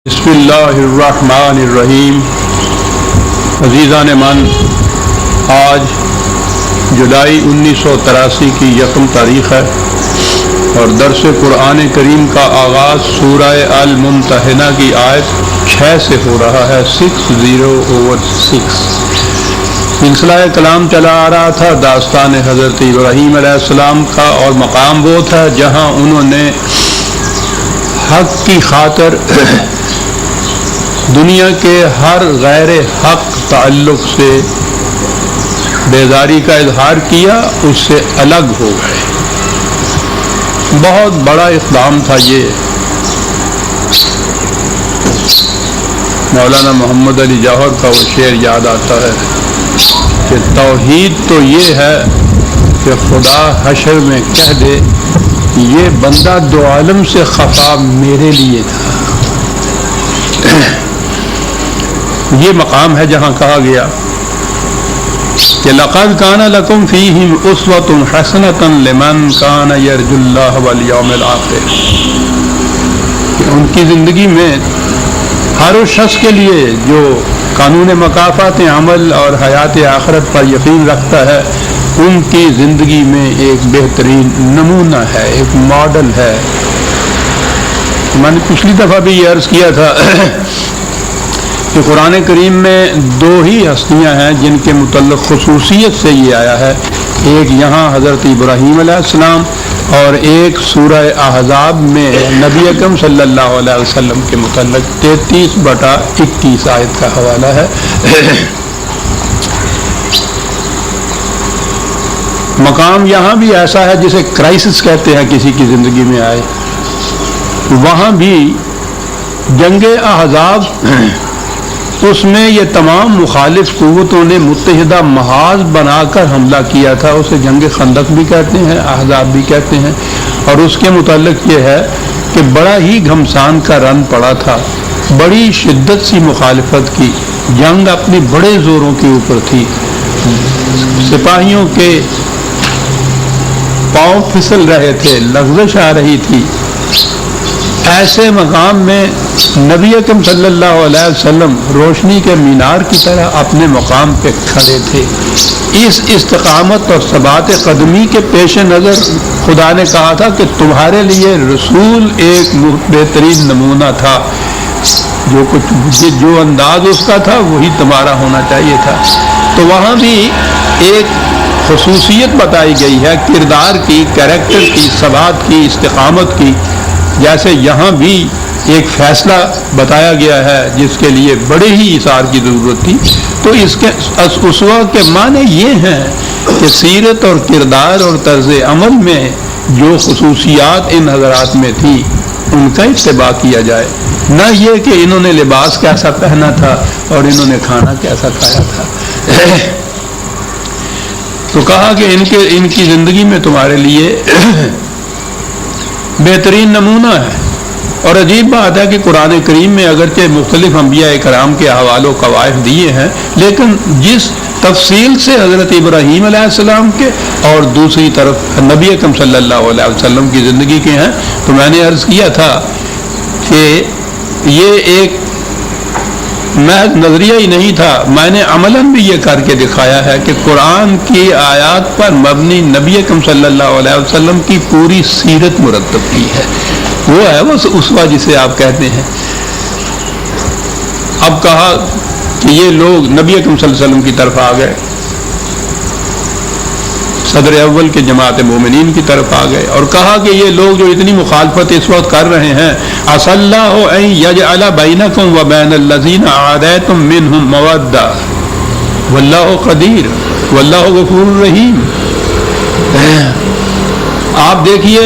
بسم اللہ الرحمن الرحیم۔ عزیزان من، آج جولائی 1983 کی 1 تاریخ ہے اور درس قرآن کریم کا آغاز سورہ الممتحنہ کی آیت 6 سے ہو رہا ہے، 60/6۔ سلسلہ کلام چلا آ رہا تھا داستان حضرت ابراہیم علیہ السلام کا، اور مقام وہ تھا جہاں انہوں نے حق کی خاطر دنیا کے ہر غیر حق تعلق سے بیزاری کا اظہار کیا، اس سے الگ ہو گئے۔ بہت بڑا اقدام تھا یہ۔ مولانا محمد علی جوہر کا وہ شعر یاد آتا ہے کہ توحید تو یہ ہے کہ خدا حشر میں کہہ دے یہ بندہ دو عالم سے خفا میرے لیے تھا۔ یہ مقام ہے جہاں کہا گیا کہ لَقَدْ كَانَ لَكُمْ فِيهِمْ أُسْوَةٌ حَسَنَةٌ لِمَنْ كَانَ يَرْجُو اللَّهَ وَالْيَوْمَ الْآخِرَ، کہ ان کی زندگی میں ہر اس شخص کے لیے جو قانون مکافات عمل اور حیات آخرت پر یقین رکھتا ہے، ان کی زندگی میں ایک بہترین نمونہ ہے، ایک ماڈل ہے۔ میں نے پچھلی دفعہ بھی یہ عرض کیا تھا کہ قرآن کریم میں دو ہی ہستیاں ہیں جن کے متعلق خصوصیت سے یہ آیا ہے، ایک یہاں حضرت ابراہیم علیہ السلام اور ایک سورہ احزاب میں نبی اکرم صلی اللہ علیہ وسلم کے متعلق 33/21 آیت کا حوالہ ہے۔ مقام یہاں بھی ایسا ہے جسے کرائسس کہتے ہیں، کسی کی زندگی میں آئے۔ وہاں بھی جنگ احزاب، اس میں یہ تمام مخالف قوتوں نے متحدہ محاذ بنا کر حملہ کیا تھا، اسے جنگ خندق بھی کہتے ہیں، احزاب بھی کہتے ہیں، اور اس کے متعلق یہ ہے کہ بڑا ہی گھمسان کا رن پڑا تھا، بڑی شدت سی مخالفت کی، جنگ اپنی بڑے زوروں کے اوپر تھی، سپاہیوں کے پاؤں پھسل رہے تھے، لغزش آ رہی تھی۔ ایسے مقام میں نبی اکرم صلی اللہ علیہ وسلم روشنی کے مینار کی طرح اپنے مقام پہ کھڑے تھے۔ اس استقامت اور ثبات قدمی کے پیش نظر خدا نے کہا تھا کہ تمہارے لیے رسول ایک بہترین نمونہ تھا، جو انداز اس کا تھا وہی تمہارا ہونا چاہیے تھا۔ تو وہاں بھی ایک خصوصیت بتائی گئی ہے کردار کی، کریکٹر کی، ثبات کی، استقامت کی، جیسے یہاں بھی ایک فیصلہ بتایا گیا ہے جس کے لیے بڑے ہی اثار کی ضرورت تھی۔ تو اس کے اسوہ کے معنی یہ ہیں کہ سیرت اور کردار اور طرز عمل میں جو خصوصیات ان حضرات میں تھی ان کا اتباع کیا جائے، نہ یہ کہ انہوں نے لباس کیسا پہنا تھا اور انہوں نے کھانا کیسا کھایا تھا۔ تو کہا کہ ان کی زندگی میں تمہارے لیے بہترین نمونہ ہے۔ اور عجیب بات ہے کہ قرآن کریم میں اگرچہ مختلف انبیاء کرام کے حوالوں قوائف دیے ہیں، لیکن جس تفصیل سے حضرت ابراہیم علیہ السلام کے اور دوسری طرف نبی اکرم صلی اللہ علیہ وسلم کی زندگی کے ہیں، تو میں نے عرض کیا تھا کہ یہ ایک محض نظریہ ہی نہیں تھا، میں نے عملاً بھی یہ کر کے دکھایا ہے کہ قرآن کی آیات پر مبنی نبی اکرم صلی اللہ علیہ وسلم کی پوری سیرت مرتب کی ہے۔ وہ ہے وہ اسوہ جسے آپ کہتے ہیں۔ اب کہا کہ یہ لوگ نبی اکرم صلی اللہ علیہ وسلم کی طرف آ گئے، صدر اول کے جماعت مومنین کی طرف آ گئے، اور کہا کہ یہ لوگ جو اتنی مخالفت اس وقت کر رہے ہیں، عَسَى اللَّهُ أَن يَجْعَلَ بَيْنَكُمْ وَبَيْنَ الَّذِينَ عَادَيْتُم مِّنْهُم مَّوَدَّةً وَاللَّهُ قَدِيرٌ وَاللَّهُ غَفُورٌ رَّحِيمٌ۔ آپ دیکھیے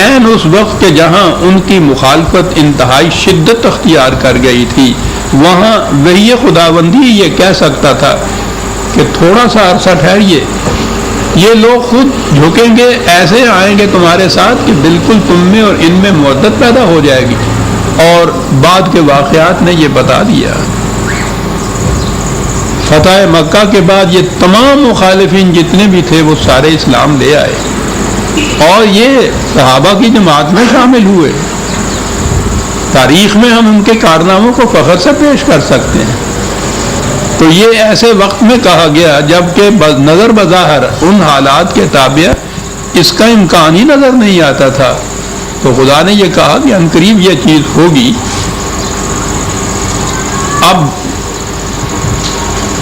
عین اس وقت کے جہاں ان کی مخالفت انتہائی شدت اختیار کر گئی تھی، وہاں وحی خداوندی یہ کہہ سکتا تھا کہ تھوڑا سا عرصہ ٹھہریے، یہ لوگ خود جھکیں گے، ایسے آئیں گے تمہارے ساتھ کہ بالکل تم میں اور ان میں مودت پیدا ہو جائے گی۔ اور بعد کے واقعات نے یہ بتا دیا۔ فتح مکہ کے بعد یہ تمام مخالفین جتنے بھی تھے وہ سارے اسلام لے آئے اور یہ صحابہ کی جماعت میں شامل ہوئے۔ تاریخ میں ہم ان کے کارناموں کو فخر سے پیش کر سکتے ہیں. تو یہ ایسے وقت میں کہا گیا جب کہ نظر بظاہر ان حالات کے تابع اس کا امکان ہی نظر نہیں آتا تھا. تو خدا نے یہ کہا کہ عنقریب یہ چیز ہوگی. اب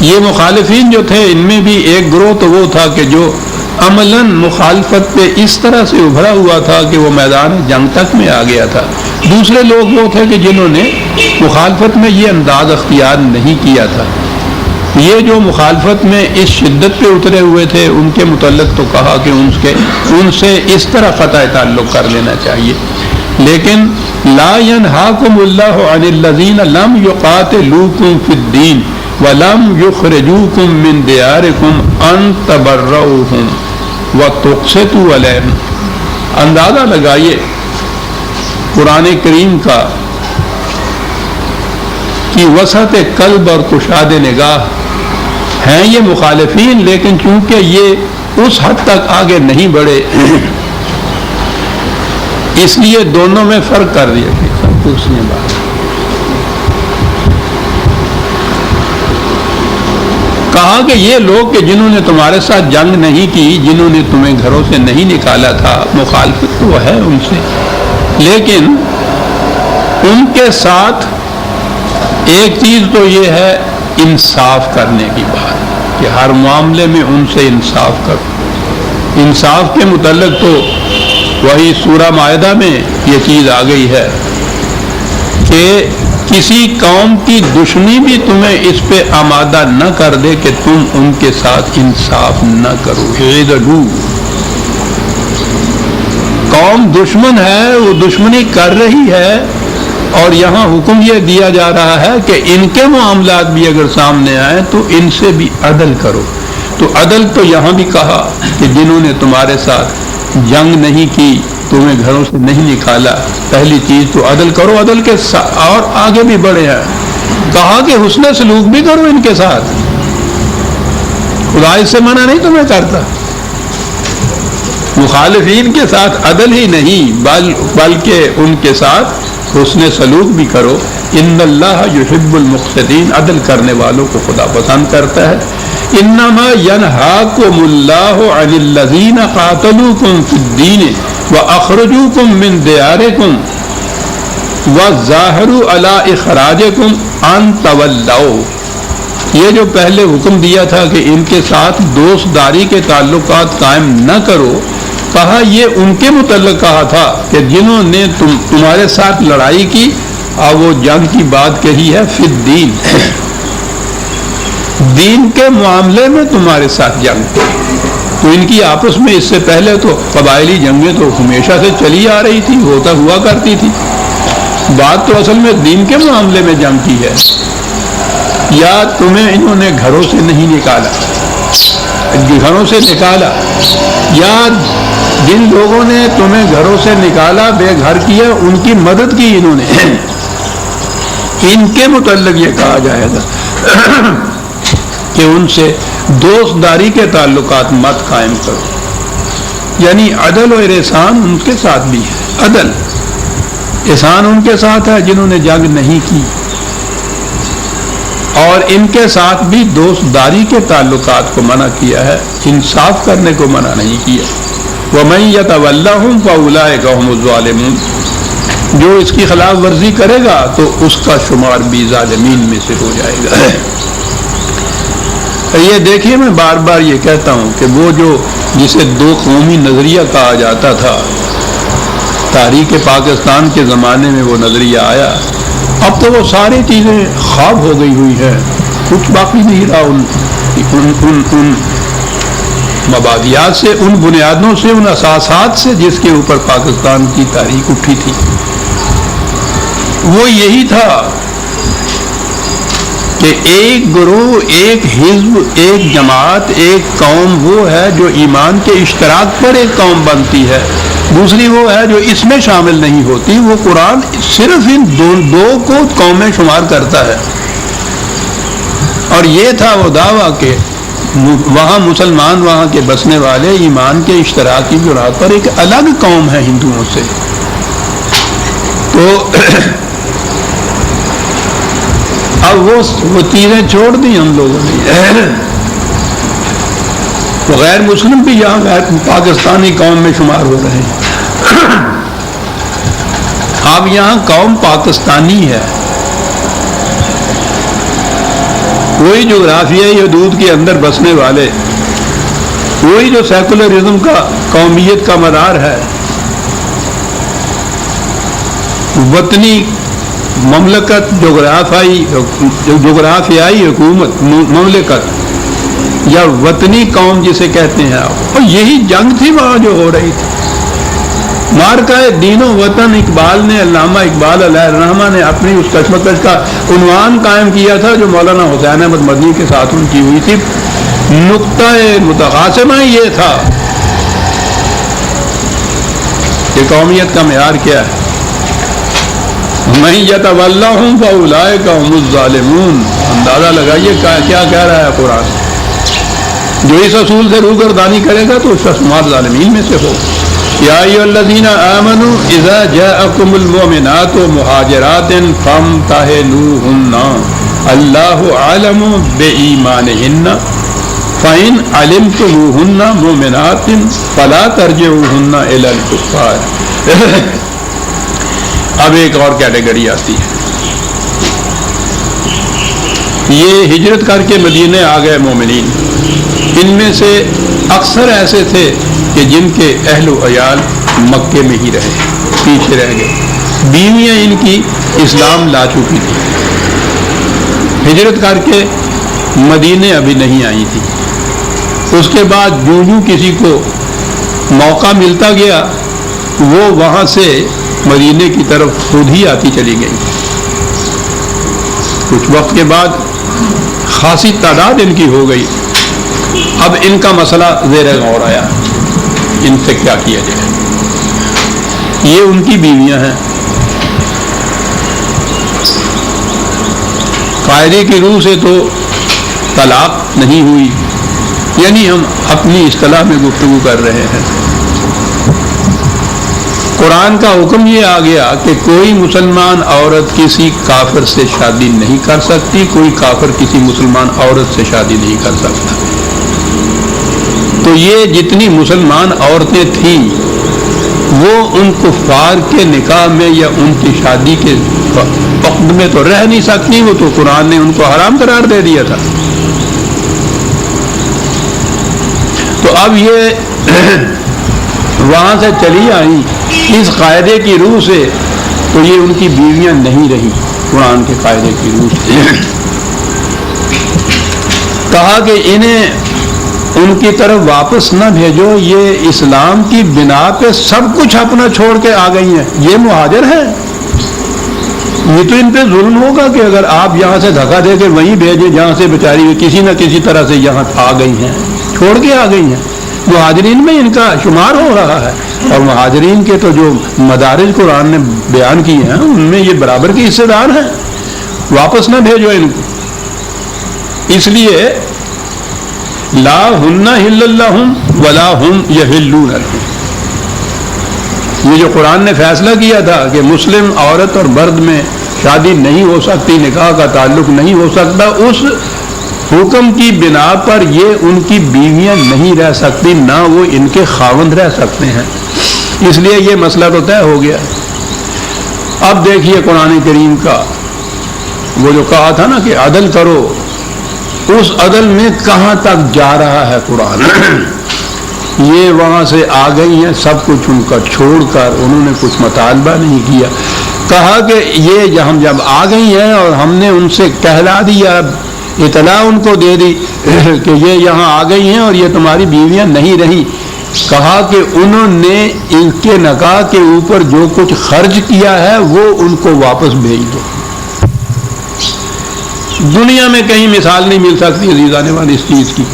یہ مخالفین جو تھے ان میں بھی ایک گروہ تو وہ تھا کہ جو عملاً مخالفت پہ اس طرح سے ابھرا ہوا تھا کہ وہ میدان جنگ تک میں آ گیا تھا. دوسرے لوگ وہ تھے کہ جنہوں نے مخالفت میں یہ انداز اختیار نہیں کیا تھا. یہ جو مخالفت میں اس شدت پہ اترے ہوئے تھے ان کے متعلق تو کہا کہ ان سے اس طرح قطع تعلق کر لینا چاہیے. لیکن لا ینہاکم اللہ عن الذین لم یقاتلوکم فی الدین ولم یخرجوکم من دیارکم ان تبرؤہم وتقسطوا علیہم. اندازہ لگائیے قرآن کریم کا کی وسعت قلب اور کشاد نگاہ ہیں یہ مخالفین، لیکن چونکہ یہ اس حد تک آگے نہیں بڑھے اس لیے دونوں میں فرق کر دیا کہ کرسیاں بات. کہا کہ یہ لوگ کہ جنہوں نے تمہارے ساتھ جنگ نہیں کی، جنہوں نے تمہیں گھروں سے نہیں نکالا تھا، مخالفت تو ہے ان سے، لیکن ان کے ساتھ ایک چیز تو یہ ہے انصاف کرنے کی بات کہ ہر معاملے میں ان سے انصاف کرو. انصاف کے متعلق تو وہی سورہ مائدہ میں یہ چیز آ گئی ہے کہ کسی قوم کی دشمنی بھی تمہیں اس پہ آمادہ نہ کر دے کہ تم ان کے ساتھ انصاف نہ کرو. اعدلوا، قوم دشمن ہے، وہ دشمنی کر رہی ہے، اور یہاں حکم یہ دیا جا رہا ہے کہ ان کے معاملات بھی اگر سامنے آئیں تو ان سے بھی عدل کرو. تو عدل تو یہاں بھی کہا کہ جنہوں نے تمہارے ساتھ جنگ نہیں کی، تمہیں گھروں سے نہیں نکالا، پہلی چیز تو عدل کرو. عدل کے اور آگے بھی بڑھے ہیں، کہا کہ حسن سلوک بھی کرو ان کے ساتھ. خدا اس سے منع نہیں تمہیں کرتا. مخالفین کے ساتھ عدل ہی نہیں بلکہ ان کے ساتھ حسن سلوک بھی کرو. ان اللہ یحب المقسطین، عدل کرنے والوں کو خدا پسند کرتا ہے. انما ینہاکم اللہ عن الذین قاتلوکم فی الدین واخرجوکم من دیارکم وظاہروا علی اخراجکم ان تولوا. یہ جو پہلے حکم دیا تھا کہ ان کے ساتھ دوست داری کے تعلقات قائم نہ کرو، کہا یہ ان کے متعلق کہا تھا کہ جنہوں نے تمہارے ساتھ لڑائی کی، اور وہ جنگ کی بات کہی ہے فی الدین، دین کے معاملے میں تمہارے ساتھ جنگ کی. تو ان کی آپس میں اس سے پہلے تو قبائلی جنگیں تو ہمیشہ سے چلی آ رہی تھی، ہوتا ہوا کرتی تھی. بات تو اصل میں دین کے معاملے میں جنگ کی ہے. یا تمہیں انہوں نے گھروں سے نہیں نکالا، گھروں سے نکالا، یا جن لوگوں نے تمہیں گھروں سے نکالا، بے گھر کیا، ان کی مدد کی انہوں نے، ان کے متعلق یہ کہا جائے گا کہ ان سے دوست داری کے تعلقات مت قائم کرو. یعنی عدل و احسان ان کے ساتھ بھی ہے. عدل احسان ان کے ساتھ ہے جنہوں نے جنگ نہیں کی، اور ان کے ساتھ بھی دوست داری کے تعلقات کو منع کیا ہے، انصاف کرنے کو منع نہیں کیا. وَمَن يَتَوَلَّهُمْ فَأُولَٰئِكَ هُمُ الظَّالِمُونَ. جو اس کی خلاف ورزی کرے گا تو اس کا شمار بھی ظالمین میں سے ہو جائے گا. یہ دیکھیے، میں بار بار یہ کہتا ہوں کہ وہ جو جسے دو قومی نظریہ کہا جاتا تھا، تاریخ پاکستان کے زمانے میں وہ نظریہ آیا، اب تو وہ ساری چیزیں خواب ہو گئی ہوئی ہیں، کچھ باقی نہیں رہا ان مبادیات سے، ان بنیادوں سے، ان اساسات سے جس کے اوپر پاکستان کی تاریخ اٹھی تھی. وہ یہی تھا کہ ایک گروہ، ایک حزب، ایک جماعت، ایک قوم وہ ہے جو ایمان کے اشتراک پر ایک قوم بنتی ہے، دوسری وہ ہے جو اس میں شامل نہیں ہوتی. وہ قرآن صرف ان دو کو قوم میں شمار کرتا ہے. اور یہ تھا وہ دعویٰ کہ وہاں مسلمان، وہاں کے بسنے والے ایمان کے اشتراک کی بنیاد پر ایک الگ قوم ہے ہندوؤں سے. تو اب وہ چیزیں چھوڑ دی ہم لوگوں نے. تو غیر مسلم بھی یہاں غیر پاکستانی قوم میں شمار ہو رہے ہیں. اب یہاں قوم پاکستانی ہے. وہی جغرافیائی حدود کے اندر بسنے والے، وہی جو سیکولرزم کا قومیت کا مدار ہے. وطنی مملکت، جغرافیائی حکومت مملکت یا وطنی قوم جسے کہتے ہیں آپ، اور یہی جنگ تھی وہاں جو ہو رہی تھی. مارکہ دین و وطن اقبال نے، علامہ اقبال علیہ الرحمہ نے اپنی اس کشمکش کا عنوان قائم کیا تھا جو مولانا حسین احمد مدنی کے ساتھ ان کی ہوئی تھی. نقطہ متقاسمہ یہ تھا کہ قومیت کا معیار کیا ہے. میں یتولاہم فاولئک ھم الظالمون. اندازہ لگائیے کیا کہہ رہا ہے قرآن. جو اس اصول سے روگردانی کرے گا تو اس کا شمار ظالمین میں سے ہو. یا ایھا الذین آمنوا اذا جاءکم المؤمنات مہاجرات فامتحنوہن اللہ اعلم بایمانہن فإن علمتموہن مؤمنات فلا ترجعوہن الی الکفار. اب ایک اور کیٹیگری آتی ہے. یہ ہجرت کر کے مدینے آ گئے مومنین. ان میں سے اکثر ایسے تھے کہ جن کے اہل و عیال مکے میں ہی رہے، پیچھے رہ گئے. بیویاں ان کی اسلام لا چکی تھی، ہجرت کر کے مدینے ابھی نہیں آئی تھی. اس کے بعد جو کسی کو موقع ملتا گیا وہ وہاں سے مدینے کی طرف خود ہی آتی چلی گئی. کچھ وقت کے بعد خاصی تعداد ان کی ہو گئی. اب ان کا مسئلہ زیر غور آیا، ان سے کیا کیا جائے. یہ ان کی بیویاں ہیں، قاعدے کی روح سے تو طلاق نہیں ہوئی، یعنی ہم اپنی اصطلاح میں گفتگو کر رہے ہیں. قرآن کا حکم یہ آ گیا کہ کوئی مسلمان عورت کسی کافر سے شادی نہیں کر سکتی، کوئی کافر کسی مسلمان عورت سے شادی نہیں کر سکتا. تو یہ جتنی مسلمان عورتیں تھیں وہ ان کفار کے نکاح میں یا ان کی شادی کے وقت میں تو رہ نہیں سکتی. وہ تو قرآن نے ان کو حرام قرار دے دیا تھا. تو اب یہ وہاں سے چلی آئی اس قاعدے کی روح سے، تو یہ ان کی بیویاں نہیں رہی قرآن کے قاعدے کی روح سے. کہا کہ انہیں ان کی طرف واپس نہ بھیجو، یہ اسلام کی بنا پہ سب کچھ اپنا چھوڑ کے آ گئی ہیں، یہ مہاجر ہیں. یہ تو ان پہ ظلم ہوگا کہ اگر آپ یہاں سے دھکا دے کے وہیں بھیجیں جہاں سے بیچاری کسی نہ کسی طرح سے یہاں آ گئی ہیں، چھوڑ کے آ گئی ہیں. مہاجرین میں ان کا شمار ہو رہا ہے، اور مہاجرین کے تو جو مدارج قرآن نے بیان کیے ہیں ان میں یہ برابر کے حصے دار ہیں. واپس نہ بھیجو ان کو. اس لیے لا ہن حل لہم ولا ہم یحلون لہم. یہ جو قرآن نے فیصلہ کیا تھا کہ مسلم عورت اور مرد میں شادی نہیں ہو سکتی، نکاح کا تعلق نہیں ہو سکتا، اس حکم کی بنا پر یہ ان کی بیویاں نہیں رہ سکتی، نہ وہ ان کے خاوند رہ سکتے ہیں. اس لیے یہ مسئلہ تو طے ہو گیا. اب دیکھیے قرآن کریم کا وہ جو کہا تھا نا کہ عدل کرو، اس عدل میں کہاں تک جا رہا ہے قرآن. یہ وہاں سے آ گئی ہیں سب کچھ ان کا چھوڑ کر، انہوں نے کچھ مطالبہ نہیں کیا. کہا کہ یہ ہم جب آ گئی ہیں اور ہم نے ان سے کہلا دیا، اطلاع ان کو دے دی کہ یہ یہاں آ گئی ہیں اور یہ تمہاری بیویاں نہیں رہی. کہا کہ انہوں نے ان کے نکاح کے اوپر جو کچھ خرچ کیا ہے وہ ان کو واپس بھیج دو. دنیا میں کہیں مثال نہیں مل سکتی عزیزان والی اس چیز کی.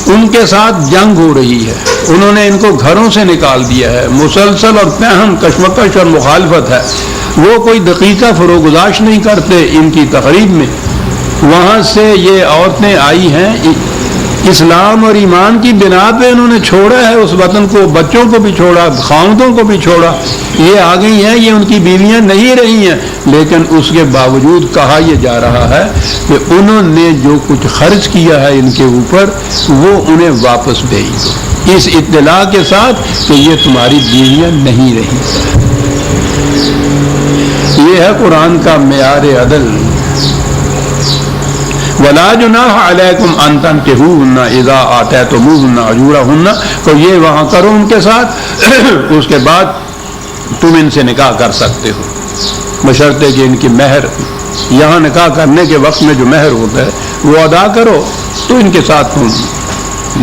ان کے ساتھ جنگ ہو رہی ہے، انہوں نے ان کو گھروں سے نکال دیا ہے، مسلسل اور پہم کشمکش اور مخالفت ہے. وہ کوئی دقیقہ فروگزاش نہیں کرتے ان کی تقریب میں. وہاں سے یہ عورتیں آئی ہیں اسلام اور ایمان کی بنا پہ انہوں نے چھوڑا ہے اس وطن کو، بچوں کو بھی چھوڑا، خاوندوں کو بھی چھوڑا، یہ آ گئی ہیں، یہ ان کی بیویاں نہیں رہی ہیں، لیکن اس کے باوجود کہا یہ جا رہا ہے کہ انہوں نے جو کچھ خرچ کیا ہے ان کے اوپر وہ انہیں واپس بھیج دو، اس اطلاع کے ساتھ کہ یہ تمہاری بیویاں نہیں رہی۔ یہ ہے قرآن کا معیار عدل۔ وَلَا جُنَاحَ عَلَيْكُمْ أَن تَنكِحُوهُنَّ إِذَا آتَيْتُمُوهُنَّ أُجُورَهُنَّ، تو یہ وہاں کرو ان کے ساتھ، اس کے بعد تم ان سے نکاح کر سکتے ہو، بشرطے کہ ان کی مہر، یہاں نکاح کرنے کے وقت میں جو مہر ہوتا ہے وہ ادا کرو تو ان کے ساتھ تم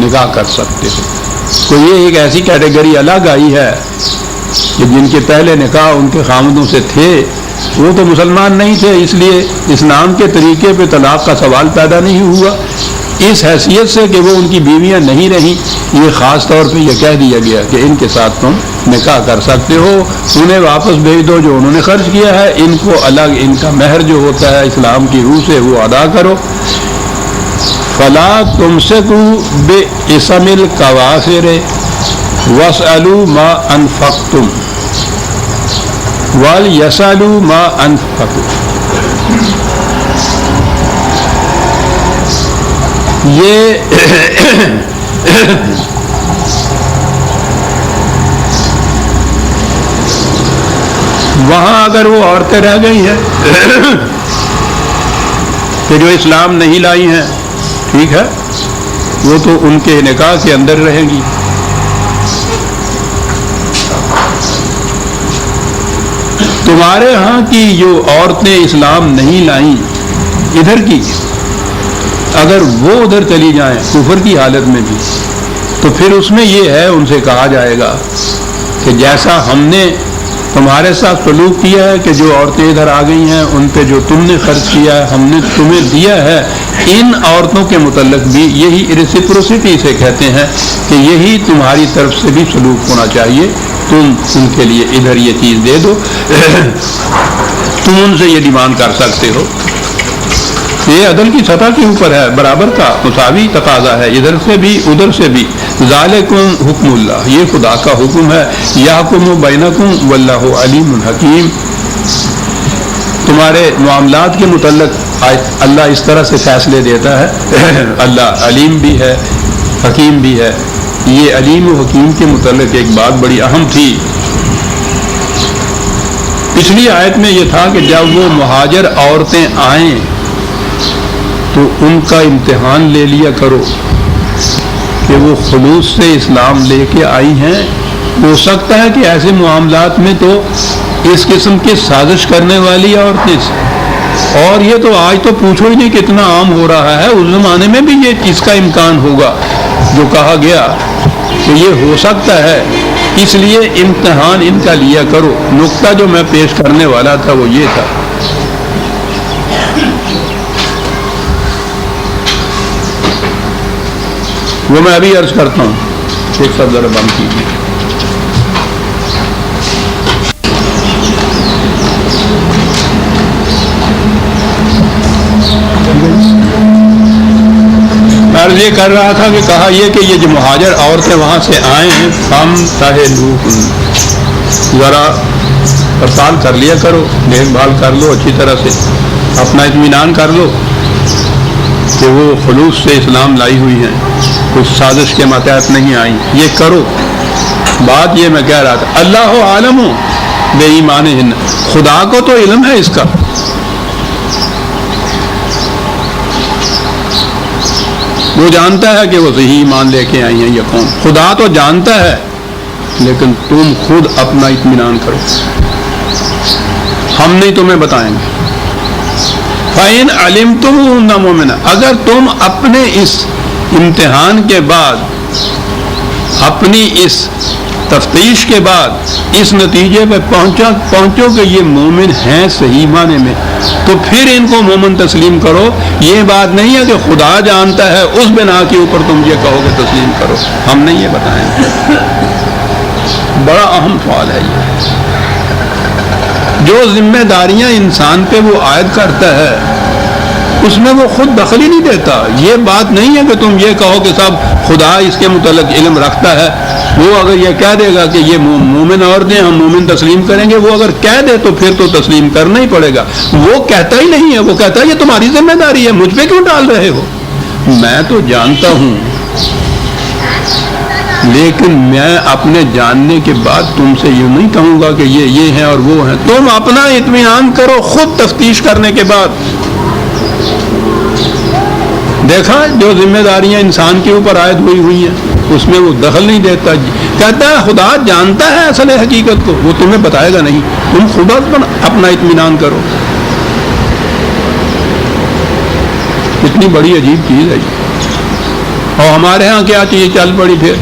نکاح کر سکتے ہو۔ تو یہ ایک ایسی کیٹیگری الگ آئی ہے کہ جن کے پہلے نکاح ان کے خامدوں سے تھے، وہ تو مسلمان نہیں تھے، اس لیے اسلام کے طریقے پہ طلاق کا سوال پیدا نہیں ہوا۔ اس حیثیت سے کہ وہ ان کی بیویاں نہیں رہیں، یہ خاص طور پہ یہ کہہ دیا گیا کہ ان کے ساتھ تم نکاح کر سکتے ہو، انہیں واپس بھیج دو جو انہوں نے خرچ کیا ہے، ان کو الگ ان کا مہر جو ہوتا ہے اسلام کی روح سے وہ ادا کرو۔ فَلَا تُمْسِكُوا بِإِثْمِ الْكَوَافِرِ وَاسْأَلُوا مَا أَنفَقْتُمْ وَلْيَسْأَلُوا مَا أَنفَقُوا۔ یہ وہاں اگر وہ عورتیں رہ گئی ہیں کہ جو اسلام نہیں لائی ہیں، ٹھیک ہے، وہ تو ان کے نکاح کے اندر رہیں گی۔ تمہارے ہاں کی جو عورتیں اسلام نہیں لائیں ادھر کی، اگر وہ ادھر چلی جائیں کفر کی حالت میں بھی، تو پھر اس میں یہ ہے ان سے کہا جائے گا کہ جیسا ہم نے تمہارے ساتھ سلوک کیا ہے کہ جو عورتیں ادھر آ گئی ہیں ان پہ جو تم نے خرچ کیا ہے ہم نے تمہیں دیا ہے، ان عورتوں کے متعلق بھی یہی ریسیپروسٹی سے کہتے ہیں کہ یہی تمہاری طرف سے بھی سلوک ہونا چاہیے، تم ان کے لیے ادھر یہ چیز دے دو، تم ان سے یہ ڈیمانڈ کر سکتے ہو۔ یہ عدل کی سطح کے اوپر ہے، برابر کا مساوی تقاضا ہے، ادھر سے بھی ادھر سے بھی۔ ذالکم حکم اللہ، یہ خدا کا حکم ہے، یحکم بینکم واللہ علیم حکیم۔ تمہارے معاملات کے متعلق اللہ اس طرح سے فیصلے دیتا ہے، اللہ علیم بھی ہے حکیم بھی ہے۔ یہ علیم و حکیم کے متعلق ایک بات بڑی اہم تھی، پچھلی آیت میں یہ تھا کہ جب وہ مہاجر عورتیں آئیں تو ان کا امتحان لے لیا کرو کہ وہ خلوص سے اسلام لے کے آئی ہیں۔ ہو سکتا ہے کہ ایسے معاملات میں تو اس قسم کی سازش کرنے والی عورتیں، اور یہ تو آج تو پوچھو ہی نہیں کتنا عام ہو رہا ہے، اس زمانے میں بھی یہ اس کا امکان ہوگا جو کہا گیا کہ یہ ہو سکتا ہے، اس لیے امتحان ان کا لیا کرو۔ نقطہ جو میں پیش کرنے والا تھا وہ یہ تھا، وہ میں ابھی عرض کرتا ہوں، ایک سب ذرا بند کیجیے۔ میں عرض یہ کر رہا تھا کہ کہا یہ کہ یہ جو مہاجر عورتیں وہاں سے آئے ہیں، ہم ذرا پڑتال کر لیا کرو، دیکھ بھال کر لو اچھی طرح سے، اپنا اطمینان کر لو کہ وہ خلوص سے اسلام لائی ہوئی ہیں، کچھ سازش کے ماتحت نہیں آئیں، یہ کرو۔ بات یہ میں کہہ رہا تھا، اللہ عالم بے ایمانہن، خدا کو تو علم ہے اس کا، وہ جانتا ہے کہ وہ صحیح ایمان لے کے آئی ہیں یہ قوم، خدا تو جانتا ہے، لیکن تم خود اپنا اطمینان کرو، ہم نہیں تمہیں بتائیں گے۔ فَإِنْ عَلِمْتُمُوهُنَّ مُؤْمِنَاتٍ، اگر تم اپنے اس امتحان کے بعد، اپنی اس تفتیش کے بعد اس نتیجے پہ پہنچو کہ یہ مومن ہیں صحیح معنی میں، تو پھر ان کو مومن تسلیم کرو۔ یہ بات نہیں ہے کہ خدا جانتا ہے اس بنا کے اوپر تم یہ کہو کہ تسلیم کرو، ہم نہیں یہ بتائیں گے۔ بڑا اہم سوال ہے یہ، جو ذمہ داریاں انسان پہ وہ عائد کرتا ہے اس میں وہ خود دخل ہی نہیں دیتا. یہ بات نہیں ہے کہ تم یہ کہو کہ صاحب خدا اس کے متعلق علم رکھتا ہے. وہ اگر یہ کہہ دے گا کہ یہ مومن عورتیں ہم مومن تسلیم کریں گے، وہ اگر کہہ دے تو پھر تو تسلیم کرنا ہی پڑے گا. وہ کہتا ہی نہیں ہے، وہ کہتا ہے یہ تمہاری ذمہ داری ہے، مجھ پہ کیوں ڈال رہے ہو؟ میں تو جانتا ہوں، لیکن میں اپنے جاننے کے بعد تم سے یوں نہیں کہوں گا کہ یہ ہیں اور وہ ہیں. تم اپنا اطمینان کرو خود تفتیش کرنے کے بعد. دیکھا جو ذمہ داریاں انسان کے اوپر عائد ہوئی ہیں اس میں وہ دخل نہیں دیتا. کہتا ہے خدا جانتا ہے اصل حقیقت کو، وہ تمہیں بتائے گا نہیں، تم خود اپنا اطمینان کرو. اتنی بڑی عجیب چیز ہے. اور ہمارے ہاں کیا چیز چل پڑی. پھر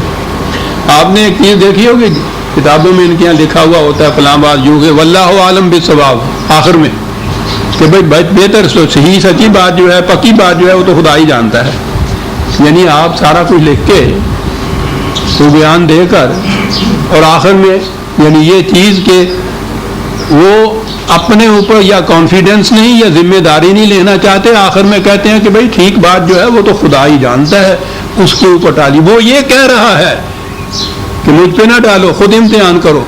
آپ نے ایک چیز دیکھی ہوگی کتابوں میں ان کے یہاں لکھا ہوا ہوتا ہے فلاں بات یوں کہ واللہ عالم بالصواب، آخر میں کہ بھائی بہتر صحیح سچی بات جو ہے، پکی بات جو ہے وہ تو خدا ہی جانتا ہے. یعنی آپ سارا کچھ لکھ کے تو بیان دے کر اور آخر میں یعنی یہ چیز کہ وہ اپنے اوپر یا کانفیڈنس نہیں یا ذمہ داری نہیں لینا چاہتے، آخر میں کہتے ہیں کہ بھائی ٹھیک بات جو ہے وہ تو خدا ہی جانتا ہے، اس کے اوپر ڈالی. وہ یہ کہہ رہا ہے کہ مجھ پہ نہ ڈالو، خود امتحان کرو.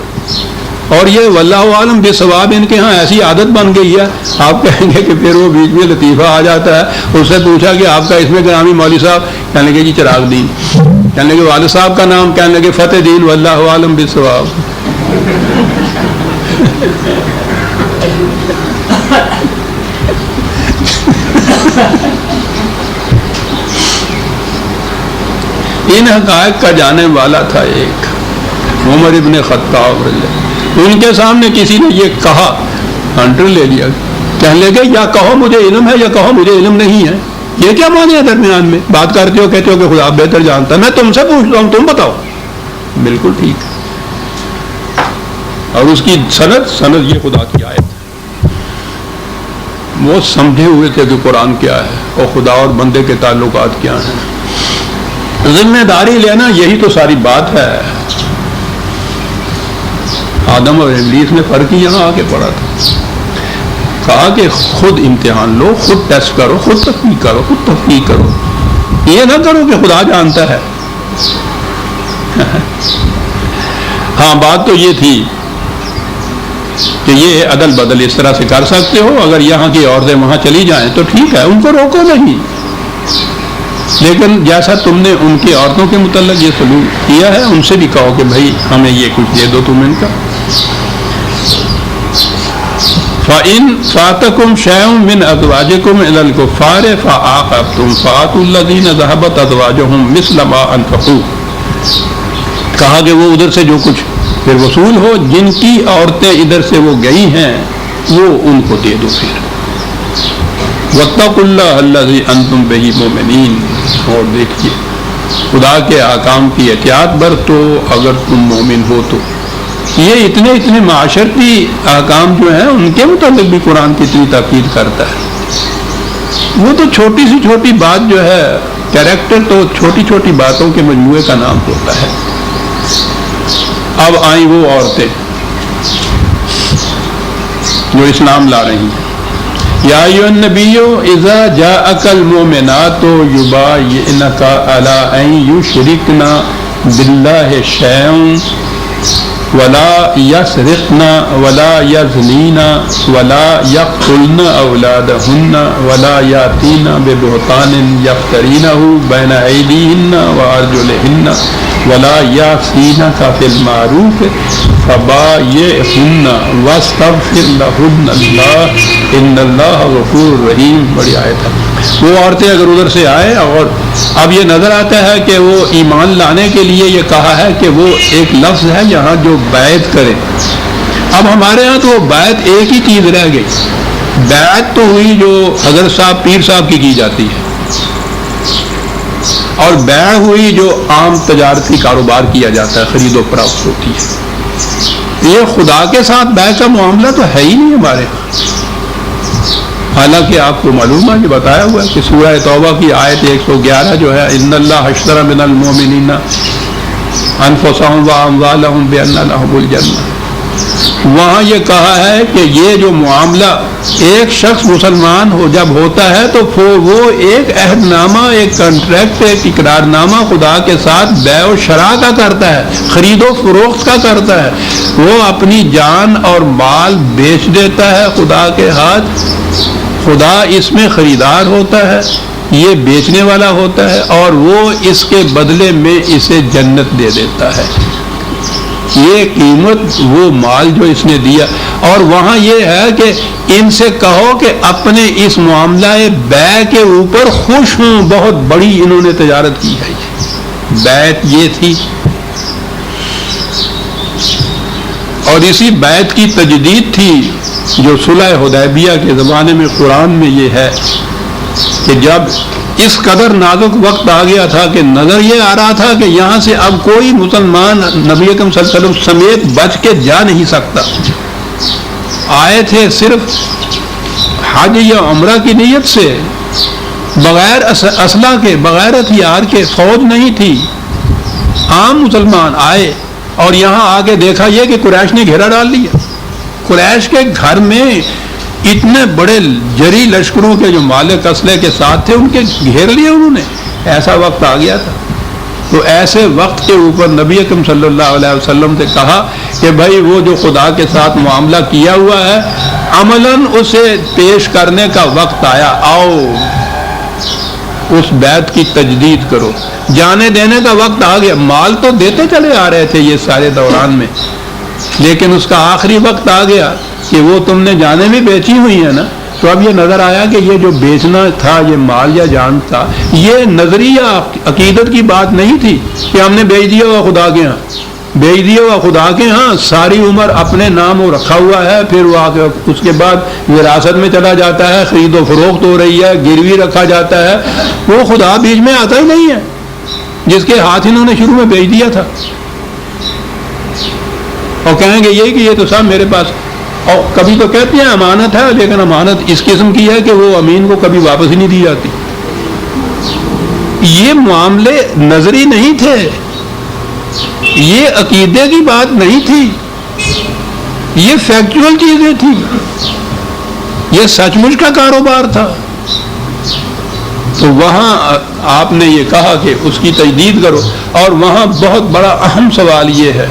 اور یہ واللہ عالم بالصواب ان کے ہاں ایسی عادت بن گئی ہے. آپ کہیں گے کہ پھر وہ بیچ میں لطیفہ آ جاتا ہے. اس سے پوچھا کہ آپ کا اس میں گرامی مولوی صاحب، کہنے لگے جی چراغ دین. کہنے لگے والد صاحب کا نام، کہنے لگے فتح دین. واللہ عالم بالصواب. ان حقائق کا جانے والا تھا ایک عمر ابن خطاب رضی اللہ. ان کے سامنے کسی نے یہ کہا، ہنٹر لے لیا. کہنے لگے یا کہو مجھے علم ہے یا کہو مجھے علم نہیں ہے. یہ کیا معنی ہے درمیان میں؟ بات کرتے ہو کہتے ہو کہ خدا بہتر جانتا ہے. میں تم سے پوچھتا ہوں، تم بتاؤ. بالکل ٹھیک. اور اس کی سند یہ خدا کی آیت ہے. وہ سمجھے ہوئے تھے کہ قرآن کیا ہے اور خدا اور بندے کے تعلقات کیا ہیں. ذمہ داری لینا یہی تو ساری بات ہے. آدم اور ابلیس نے فرق ہی یہاں آ کے پڑا تھا. کہا کہ خود امتحان لو، خود ٹیسٹ کرو، خود تحقیق کرو. یہ نہ کرو کہ خدا جانتا ہے. ہاں بات تو یہ تھی کہ یہ عدل بدل اس طرح سے کر سکتے ہو. اگر یہاں کی عورتیں وہاں چلی جائیں تو ٹھیک ہے، ان کو روکو نہیں. لیکن جیسا تم نے ان کی عورتوں کے متعلق یہ سلوک کیا ہے، ان سے بھی کہو کہ بھائی ہمیں یہ کچھ دے دو تم ان کا. فَإِن فَاتَكُمْ شَيْءٌ مِّنْ أَزْوَاجِكُمْ إِلَى الْكُفَّارِ فَعَاقَبْتُمْ فَآتُوا الَّذِينَ ذَهَبَتْ أَزْوَاجُهُمْ مِثْلَ مَا أَنفَقُوا. کہا کہ وہ ادھر سے جو کچھ پھر وصول ہو، جن کی عورتیں ادھر سے وہ گئی ہیں وہ ان کو دے دو. پھر وَاتَّقُوا اللَّهَ الَّذِي أَنتُمْ بِهِ مُؤْمِنِينَ. اور دیکھیے خدا کے احکام کی احتیاط برتو اگر تم مومن ہو تو. یہ اتنے معاشرتی احکام جو ہیں ان کے متعلق بھی قرآن کتنی تاکید کرتا ہے. وہ تو چھوٹی سی چھوٹی بات جو ہے، کیریکٹر تو چھوٹی چھوٹی باتوں کے مجموعے کا نام ہوتا ہے. اب آئیں وہ عورتیں جو اسلام لا رہی ہیں. یا ایھا النبی اذا جاءک المؤمنات یبایعنک علی ان یشرکن باللہ شیئا ولا یسرقن ولا یزنین ولا یقتلن اولادہن ولا یاتین ببہتان یفترینہ بین ایدیہن وارجلہن ولا یعصینک فی المعروف فبایعہن واستغفر لہن اللہ ان اللہ غفور رحیم. بڑی آیت ہے. وہ عورتیں اگر ادھر سے آئے اور اب یہ نظر آتا ہے کہ وہ ایمان لانے کے لیے یہ کہا ہے کہ وہ ایک لفظ ہے یہاں جو بیعت کرے. اب ہمارے ہاں تو وہ بیعت ایک ہی چیز رہ گئی. بیعت تو ہوئی جو حضرت صاحب پیر صاحب کی جاتی ہے، اور بیع ہوئی جو عام تجارتی کاروبار کیا جاتا ہے، خرید و فروخت ہوتی ہے. یہ خدا کے ساتھ بیع کا معاملہ تو ہے ہی نہیں ہمارے ہاں. حالانکہ آپ کو معلوم ہے کہ بتایا ہوا ہے کہ سورہ توبہ کی آیت 111 جو ہے ان اللہ اشتری من المؤمنین انفسهم واموالهم بان لهم الجنہ. وہاں یہ کہا ہے کہ یہ جو معاملہ ایک شخص مسلمان ہو جب ہوتا ہے تو وہ ایک عہد نامہ، ایک کنٹریکٹ، ایک اقرار نامہ خدا کے ساتھ بیع و شراء کا کرتا ہے، خرید و فروخت کا کرتا ہے. وہ اپنی جان اور مال بیچ دیتا ہے خدا کے ہاتھ. خدا اس میں خریدار ہوتا ہے، یہ بیچنے والا ہوتا ہے، اور وہ اس کے بدلے میں اسے جنت دے دیتا ہے. یہ قیمت، وہ مال جو اس نے دیا. اور وہاں یہ ہے کہ ان سے کہو کہ اپنے اس معاملہ بیع کے اوپر خوش ہوں. بہت بڑی انہوں نے تجارت کی ہے. بیعت یہ تھی، اور اسی بیعت کی تجدید تھی جو صلح حدیبیہ کے زمانے میں قرآن میں یہ ہے کہ جب اس قدر نازک وقت آ گیا تھا کہ نظر یہ آ رہا تھا کہ یہاں سے اب کوئی مسلمان نبی اکرم صلی اللہ علیہ وسلم سمیت بچ کے جا نہیں سکتا. آئے تھے صرف حج یا عمرہ کی نیت سے، بغیر اسلحہ کے، بغیر ہتھیار کے. فوج نہیں تھی، عام مسلمان آئے اور یہاں آ کے دیکھا یہ کہ قریش نے گھیرا ڈال لیا. قریش کے گھر میں اتنے بڑے جری لشکروں کے جو مالک اسلحے کے ساتھ تھے ان کے گھیر لیے انہوں نے. ایسا وقت آ گیا تھا. تو ایسے وقت کے اوپر نبی اکرم صلی اللہ علیہ وسلم سے کہا کہ بھائی وہ جو خدا کے ساتھ معاملہ کیا ہوا ہے عملاً اسے پیش کرنے کا وقت آیا. آؤ اس بیعت کی تجدید کرو. جانے دینے کا وقت آ گیا. مال تو دیتے چلے آ رہے تھے یہ سارے دوران میں، لیکن اس کا آخری وقت آ گیا کہ وہ تم نے جانیں بھی بیچی ہوئی ہیں نا. تو اب یہ نظر آیا کہ یہ جو بیچنا تھا، یہ مال یا جان تھا، یہ نظریہ عقیدت کی بات نہیں تھی کہ ہم نے بیچ دیا ہوا خدا کے ہاں. بیچ دیا ہوا خدا کے ہاں ساری عمر اپنے نام وہ رکھا ہوا ہے، پھر وہ اس کے بعد وراثت میں چلا جاتا ہے، خرید و فروخت ہو رہی ہے، گروی رکھا جاتا ہے. وہ خدا بیچ میں آتا ہی نہیں ہے جس کے ہاتھ انہوں نے شروع میں بیچ دیا تھا. اور کہیں گے یہ کہ یہ تو صاحب میرے پاس، اور کبھی تو کہتے ہیں امانت ہے، لیکن امانت اس قسم کی ہے کہ وہ امین کو کبھی واپس ہی نہیں دی جاتی. یہ معاملے نظری نہیں تھے، یہ عقیدے کی بات نہیں تھی، یہ فیکچول چیزیں تھیں، یہ سچ مچ کا کاروبار تھا. تو وہاں آپ نے یہ کہا کہ اس کی تجدید کرو. اور وہاں بہت بڑا اہم سوال یہ ہے،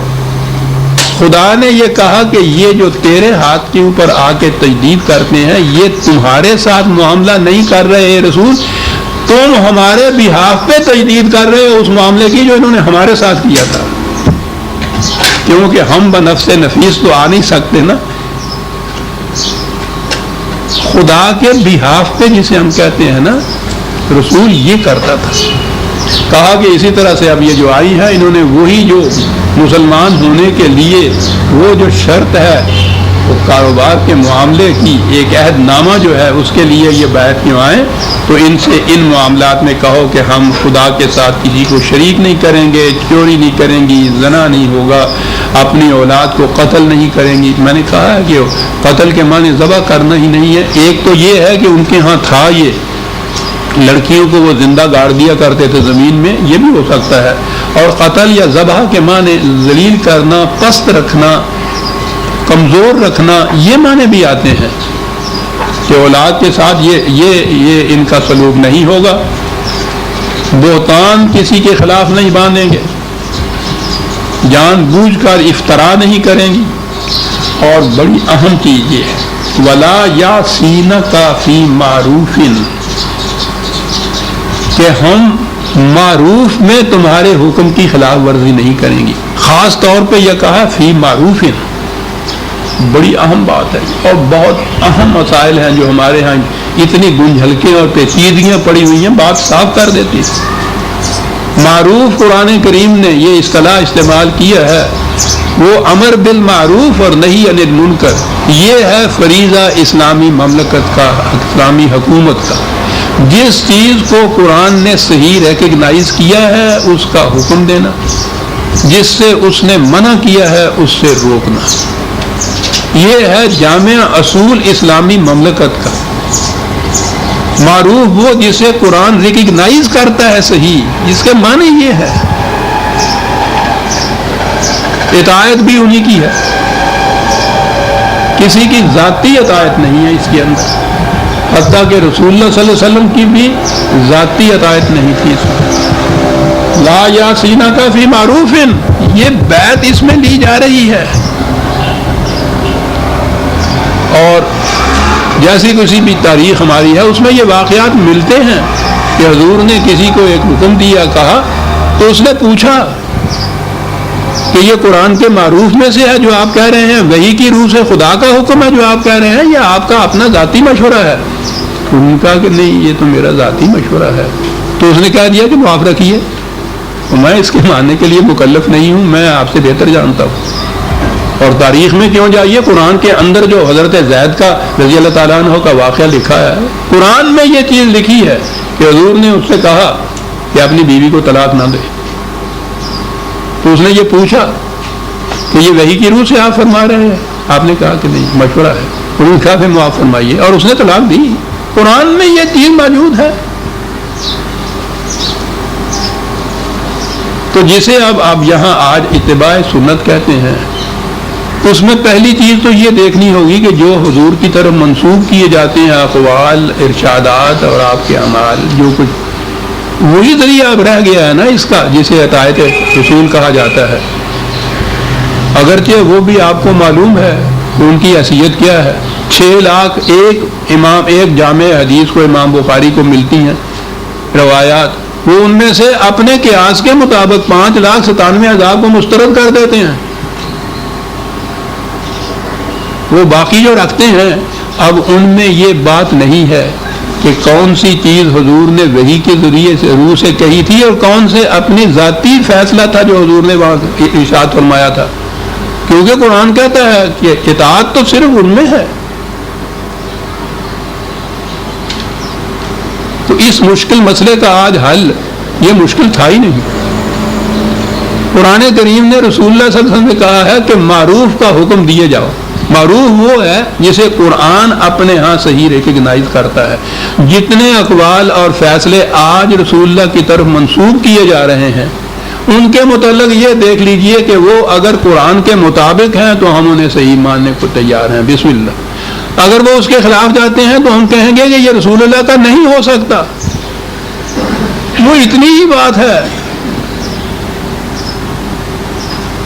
خدا نے یہ کہا کہ یہ جو تیرے ہاتھ کے اوپر آ کے تجدید کرتے ہیں یہ تمہارے ساتھ معاملہ نہیں کر رہے ہیں رسول، تم ہمارے بہاف پہ تجدید کر رہے ہو اس معاملے کی جو انہوں نے ہمارے ساتھ کیا تھا. کیونکہ ہم بنفس نفیس تو آ نہیں سکتے نا. خدا کے بہاف پہ جسے ہم کہتے ہیں نا، رسول یہ کرتا تھا. کہا کہ اسی طرح سے اب یہ جو آئی ہے انہوں نے وہی جو مسلمان ہونے کے لیے وہ جو شرط ہے وہ کاروبار کے معاملے کی ایک عہد نامہ جو ہے اس کے لیے یہ بیعت کیوں آئے. تو ان سے ان معاملات میں کہو کہ ہم خدا کے ساتھ کسی کو شریک نہیں کریں گے، چوری نہیں کریں گی، زنا نہیں ہوگا، اپنی اولاد کو قتل نہیں کریں گی. میں نے کہا ہے کہ قتل کے معنی ذبح کرنا ہی نہیں ہے. ایک تو یہ ہے کہ ان کے ہاں تھا یہ لڑکیوں کو وہ زندہ گاڑ دیا کرتے تھے زمین میں، یہ بھی ہو سکتا ہے. اور قتل یا ذبح کے معنی ذلیل کرنا، پست رکھنا، کمزور رکھنا، یہ معنی بھی آتے ہیں کہ اولاد کے ساتھ یہ ان کا سلوک نہیں ہوگا. بہتان کسی کے خلاف نہیں باندھیں گے، جان بوجھ کر افطرا نہیں کریں گی. اور بڑی اہم چیز یہ ہے ولا یا سینہ کا فی معروف، کہ ہم معروف میں تمہارے حکم کی خلاف ورزی نہیں کریں گی. خاص طور پہ یہ کہا فی معروف، بڑی اہم بات ہے. اور بہت اہم مسائل ہیں جو ہمارے ہاں اتنی گنجھلکیں اور پیچیدگیاں پڑی ہوئی ہیں، بات صاف کر دیتی ہے. معروف قرآن کریم نے یہ اصطلاح استعمال کیا ہے، وہ امر بالمعروف اور نہی عن المنکر. یہ ہے فریضہ اسلامی مملکت کا، اسلامی حکومت کا. جس چیز کو قرآن نے صحیح ریکگنائز کیا ہے اس کا حکم دینا، جس سے اس نے منع کیا ہے اس سے روکنا. یہ ہے جامع اصول اسلامی مملکت کا. معروف وہ جسے قرآن ریکگنائز کرتا ہے صحیح، جس کے معنی یہ ہے اطاعت بھی انہی کی ہے. کسی کی ذاتی عطایت نہیں ہے اس کے اندر، حتیٰ کہ رسول اللہ صلی اللہ علیہ وسلم کی بھی ذاتی عطایت نہیں تھی اس میں۔ لا یاسینہ کا فی معروف، یہ بیعت اس میں لی جا رہی ہے۔ اور جیسی کسی بھی تاریخ ہماری ہے اس میں یہ واقعات ملتے ہیں کہ حضور نے کسی کو ایک حکم دیا، کہا تو اس نے پوچھا کہ یہ قرآن کے معروف میں سے ہے جو آپ کہہ رہے ہیں، وحی کی روح سے خدا کا حکم ہے جو آپ کہہ رہے ہیں، یا آپ کا اپنا ذاتی مشورہ ہے؟ انہوں نے کہا کہ نہیں، یہ تو میرا ذاتی مشورہ ہے۔ تو اس نے کہہ دیا کہ معاف رکھیے، میں اس کے ماننے کے لیے مکلف نہیں ہوں، میں آپ سے بہتر جانتا ہوں۔ اور تاریخ میں کیوں جائیے، قرآن کے اندر جو حضرت زید کا رضی اللہ تعالیٰ عنہ کا واقعہ لکھا ہے، قرآن میں یہ چیز لکھی ہے کہ حضور نے اس سے کہا کہ اپنی بیوی کو طلاق نہ دے۔ تو اس نے یہ پوچھا کہ یہ وحی کی روح سے آپ فرما رہے ہیں؟ آپ نے کہا کہ نہیں، مشورہ ہے۔ انہوں نے کہا کہ معاف فرمائیے، اور اس نے طلاق دی۔ قرآن میں یہ چیز موجود ہے۔ تو جسے اب آپ یہاں آج اتباع سنت کہتے ہیں، اس میں پہلی چیز تو یہ دیکھنی ہوگی کہ جو حضور کی طرف منسوب کیے جاتے ہیں اقوال، ارشادات اور آپ کے اعمال، جو کچھ وہی ذریعہ اب رہ گیا ہے نا اس کا، جسے عطایت رسول کہا جاتا ہے۔ اگرچہ وہ بھی آپ کو معلوم ہے کہ ان کی حیثیت کیا ہے۔ 6 لاکھ ایک جامع حدیث کو امام بخاری کو ملتی ہیں روایات، وہ ان میں سے اپنے قیاس کے مطابق 5,97,000 کو مسترد کر دیتے ہیں۔ وہ باقی جو رکھتے ہیں، اب ان میں یہ بات نہیں ہے کہ کون سی چیز حضور نے وحی کے ذریعے سے روح سے کہی تھی اور کون سے اپنی ذاتی فیصلہ تھا جو حضور نے وہاں ارشاد فرمایا تھا، کیونکہ قرآن کہتا ہے کہ اطاعت تو صرف ان میں ہے۔ تو اس مشکل مسئلے کا آج حل یہ مشکل تھا ہی نہیں۔ قرآن کریم نے رسول اللہ صلی اللہ علیہ وسلم نے کہا ہے کہ معروف کا حکم دیے جاؤ۔ معروف وہ ہے جسے قرآن اپنے ہاں صحیح ریکگنائز کرتا ہے۔ جتنے اقوال اور فیصلے آج رسول اللہ کی طرف منسوب کیے جا رہے ہیں، ان کے متعلق یہ دیکھ لیجئے کہ وہ اگر قرآن کے مطابق ہیں تو ہم انہیں صحیح ماننے کو تیار ہیں، بسم اللہ۔ اگر وہ اس کے خلاف جاتے ہیں تو ہم کہیں گے کہ یہ رسول اللہ کا نہیں ہو سکتا۔ وہ اتنی ہی بات ہے۔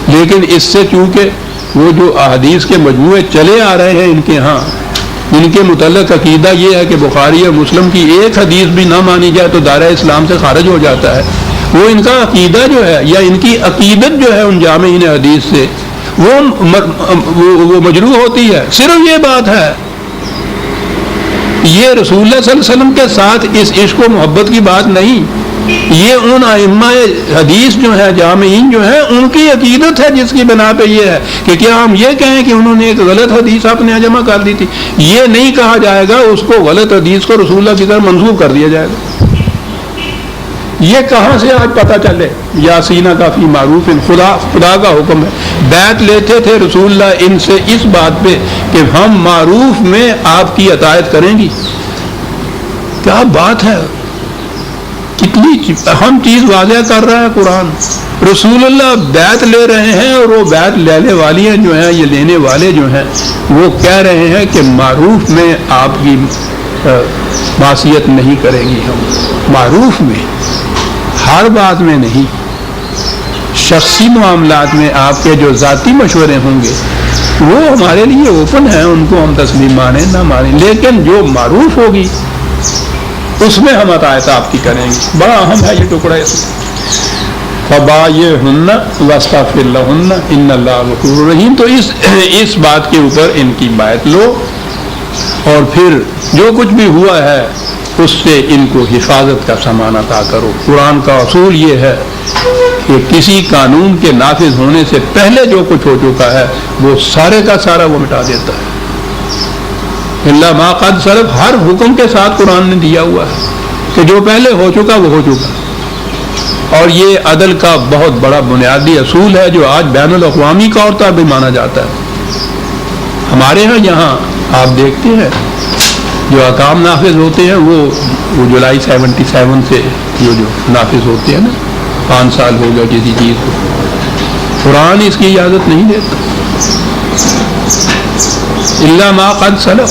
لیکن اس سے چونکہ وہ جو احادیث کے مجموعے چلے آ رہے ہیں ان کے ہاں، ان کے متعلق عقیدہ یہ ہے کہ بخاری اور مسلم کی ایک حدیث بھی نہ مانی جائے تو دائرہ اسلام سے خارج ہو جاتا ہے، وہ ان کا عقیدہ جو ہے یا ان کی عقیدت جو ہے ان جامعین حدیث سے وہ مجروح ہوتی ہے۔ صرف یہ بات ہے، یہ رسول اللہ صلی اللہ علیہ وسلم کے ساتھ اس عشق و محبت کی بات نہیں، یہ ان ائمہ حدیث جو ہیں، جامعین جو ہیں، ان کی عقیدت ہے جس کی بنا پہ یہ ہے کہ کیا ہم یہ کہیں کہ انہوں نے ایک غلط حدیث اپنے یہاں جمع کر دی تھی؟ یہ نہیں کہا جائے گا، اس کو غلط حدیث کو رسول اللہ کی طرف منسوب کر دیا جائے گا۔ یہ کہاں سے آج پتہ چلے؟ یاسینہ کا فی معروف، خدا کا حکم ہے۔ بیعت لیتے تھے رسول اللہ ان سے اس بات پہ کہ ہم معروف میں آپ کی اطاعت کریں گی۔ کیا بات ہے، کتنی اہم چیز واضح کر رہا ہے قرآن۔ رسول اللہ بیعت لے رہے ہیں اور وہ بیعت لینے والی ہیں جو ہیں، یہ لینے والے جو ہیں، وہ کہہ رہے ہیں کہ معروف میں آپ کی معصیت نہیں کریں گی ہم۔ معروف میں، ہر بات میں نہیں، شخصی معاملات میں آپ کے جو ذاتی مشورے ہوں گے وہ ہمارے لیے اوپن ہیں، ان کو ہم تسلیم مانیں نہ مانیں، لیکن جو معروف ہوگی اس میں ہم اطاعت آپ کی کریں گے۔ بڑا اہم ہے یہ ٹکڑا اس میں۔ فَبَايِعْهُنَّ وَاسْتَغْفِرْ لَهُنَّ إِنَّ اللَّهَ غَفُورٌ رَحِيمٌ۔ تو اس بات کے اوپر ان کی بیعت لو، اور پھر جو کچھ بھی ہوا ہے اس سے ان کو حفاظت کا سامان عطا کرو۔ قرآن کا اصول یہ ہے کہ کسی قانون کے نافذ ہونے سے پہلے جو کچھ ہو چکا ہے وہ سارے کا سارا وہ مٹا دیتا ہے۔ اللہ ما قد سلف، ہر حکم کے ساتھ قرآن نے دیا ہوا ہے کہ جو پہلے ہو چکا وہ ہو چکا۔ اور یہ عدل کا بہت بڑا بنیادی اصول ہے جو آج بین الاقوامی طور پر بھی مانا جاتا ہے۔ ہمارے ہاں یہاں آپ دیکھتے ہیں جو احکام نافذ ہوتے ہیں وہ جولائی 77 سے جو نافذ ہوتے ہیں نا، 5 سال ہو گیا کسی چیز کو، قرآن اس کی اجازت نہیں دیتا۔ الا ما قد سلف،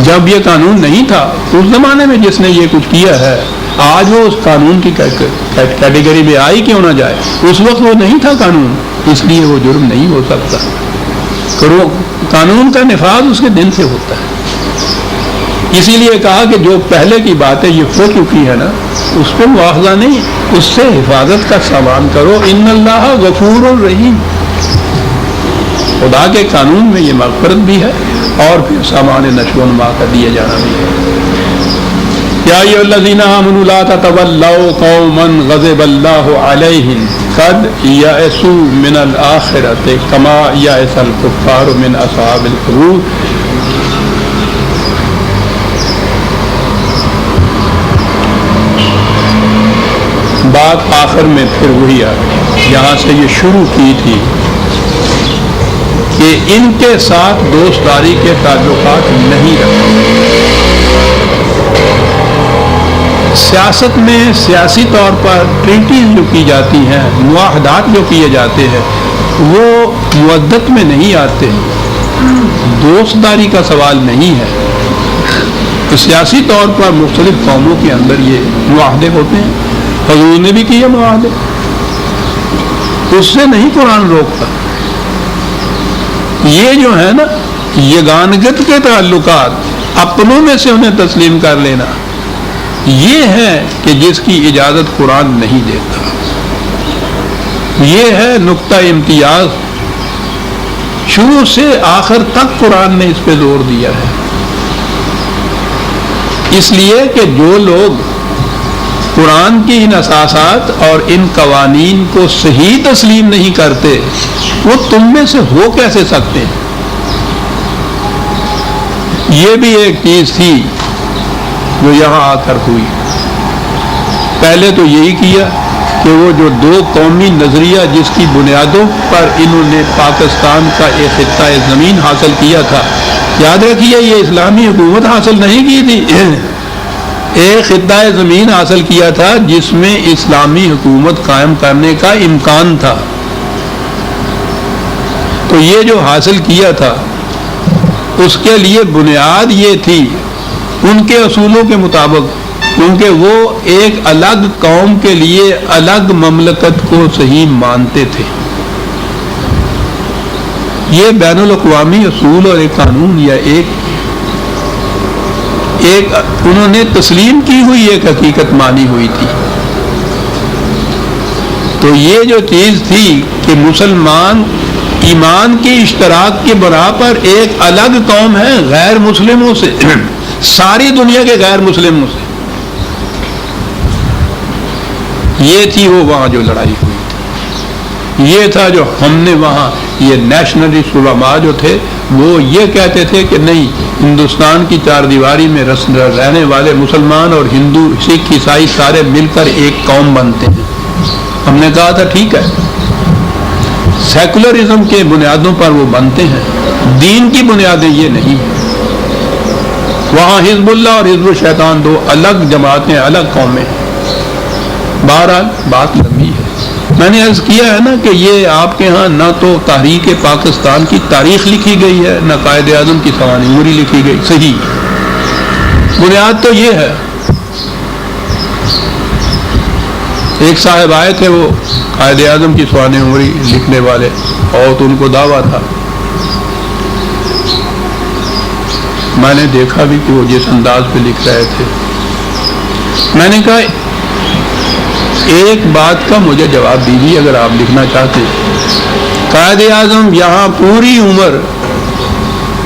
جب یہ قانون نہیں تھا اس زمانے میں جس نے یہ کچھ کیا ہے، آج وہ اس قانون کی کیٹیگری میں آئی کیوں نہ جائے، اس وقت وہ نہیں تھا قانون، اس لیے وہ جرم نہیں ہو سکتا۔ قانون کا نفاذ اس کے دن سے ہوتا ہے، اسی لیے کہا کہ جو پہلے کی باتیں یہ ہو چکی ہے نا اس پہ مواخذہ نہیں، اس سے حفاظت کا سامان کرو۔ ان اللہ غفور الرحیم، خدا کے قانون میں یہ مغفرت بھی ہے اور پھر سامان نشو و نما کا دیے جانا بھی ہے۔ یا ایھا الذین آمنوا لا تتولوا قوما غضب اللہ علیہم قد یئسوا من الآخرۃ کما یئس الکفار من اصحاب القبور۔ بات آخر میں پھر وہی آ گئی یہاں سے یہ شروع کی تھی کہ ان کے ساتھ دوستداری کے تعلقات نہیں رکھتے۔ سیاست میں سیاسی طور پر ٹریٹیز جو کی جاتی ہیں، معاہدات جو کیے جاتے ہیں، وہ مودت میں نہیں آتے، دوستداری کا سوال نہیں ہے۔ تو سیاسی طور پر مختلف قوموں کے اندر یہ معاہدے ہوتے ہیں، حضور نے بھی کیے معاہدے، اس سے نہیں قرآن روکتا۔ یہ جو ہے نا یگانگت کے تعلقات، اپنوں میں سے انہیں تسلیم کر لینا، یہ ہے کہ جس کی اجازت قرآن نہیں دیتا۔ یہ ہے نقطہ امتیاز، شروع سے آخر تک قرآن نے اس پہ زور دیا ہے۔ اس لیے کہ جو لوگ قرآن کی ان اساسات اور ان قوانین کو صحیح تسلیم نہیں کرتے وہ تم میں سے ہو کیسے سکتے ہیں؟ یہ بھی ایک چیز تھی جو یہاں آ کر ہوئی۔ پہلے تو یہی کیا کہ وہ جو دو قومی نظریہ جس کی بنیادوں پر انہوں نے پاکستان کا ایک خطہ زمین حاصل کیا تھا، یاد رکھیے یہ اسلامی حکومت حاصل نہیں کی تھی، ایک خطہ زمین حاصل کیا تھا جس میں اسلامی حکومت قائم کرنے کا امکان تھا۔ تو یہ جو حاصل کیا تھا اس کے لیے بنیاد یہ تھی ان کے اصولوں کے مطابق، کیونکہ وہ ایک الگ قوم کے لیے الگ مملکت کو صحیح مانتے تھے۔ یہ بین الاقوامی اصول اور ایک قانون یا ایک انہوں نے تسلیم کی ہوئی ایک حقیقت مانی ہوئی تھی۔ تو یہ جو چیز تھی کہ مسلمان ایمان کی اشتراک کے بنا پر ایک الگ قوم ہے غیر مسلموں سے، ساری دنیا کے غیر مسلموں سے، یہ تھی وہ وہاں جو لڑائی ہوئی تھی۔ یہ تھا جو ہم نے وہاں یہ نیشنلسٹ علماء جو تھے وہ یہ کہتے تھے کہ نہیں، ہندوستان کی چار دیواری میں رہنے والے مسلمان اور ہندو سکھ عیسائی سارے مل کر ایک قوم بنتے ہیں۔ ہم نے کہا تھا ٹھیک ہے، سیکولرزم کے بنیادوں پر وہ بنتے ہیں، دین کی بنیادیں یہ نہیں ہیں۔ وہاں حزب اللہ اور حزب الشیطان دو الگ جماعتیں، الگ قومیں ہیں۔ بہرحال بات لمبی ہے۔ میں نے عرض کیا ہے نا کہ یہ آپ کے ہاں نہ تو تحریک پاکستان کی تاریخ لکھی گئی ہے، نہ قائد اعظم کی سوانح عمری لکھی گئی۔ صحیح بنیاد تو یہ ہے، ایک صاحب آئے تھے وہ قائد اعظم کی سوانح عمری لکھنے والے، اور تو ان کو دعویٰ تھا، میں نے دیکھا بھی کہ وہ جس انداز پہ لکھ رہے تھے، میں نے کہا ایک بات کا مجھے جواب دیجیے اگر آپ لکھنا چاہتے ہیں۔ قائد اعظم یہاں پوری عمر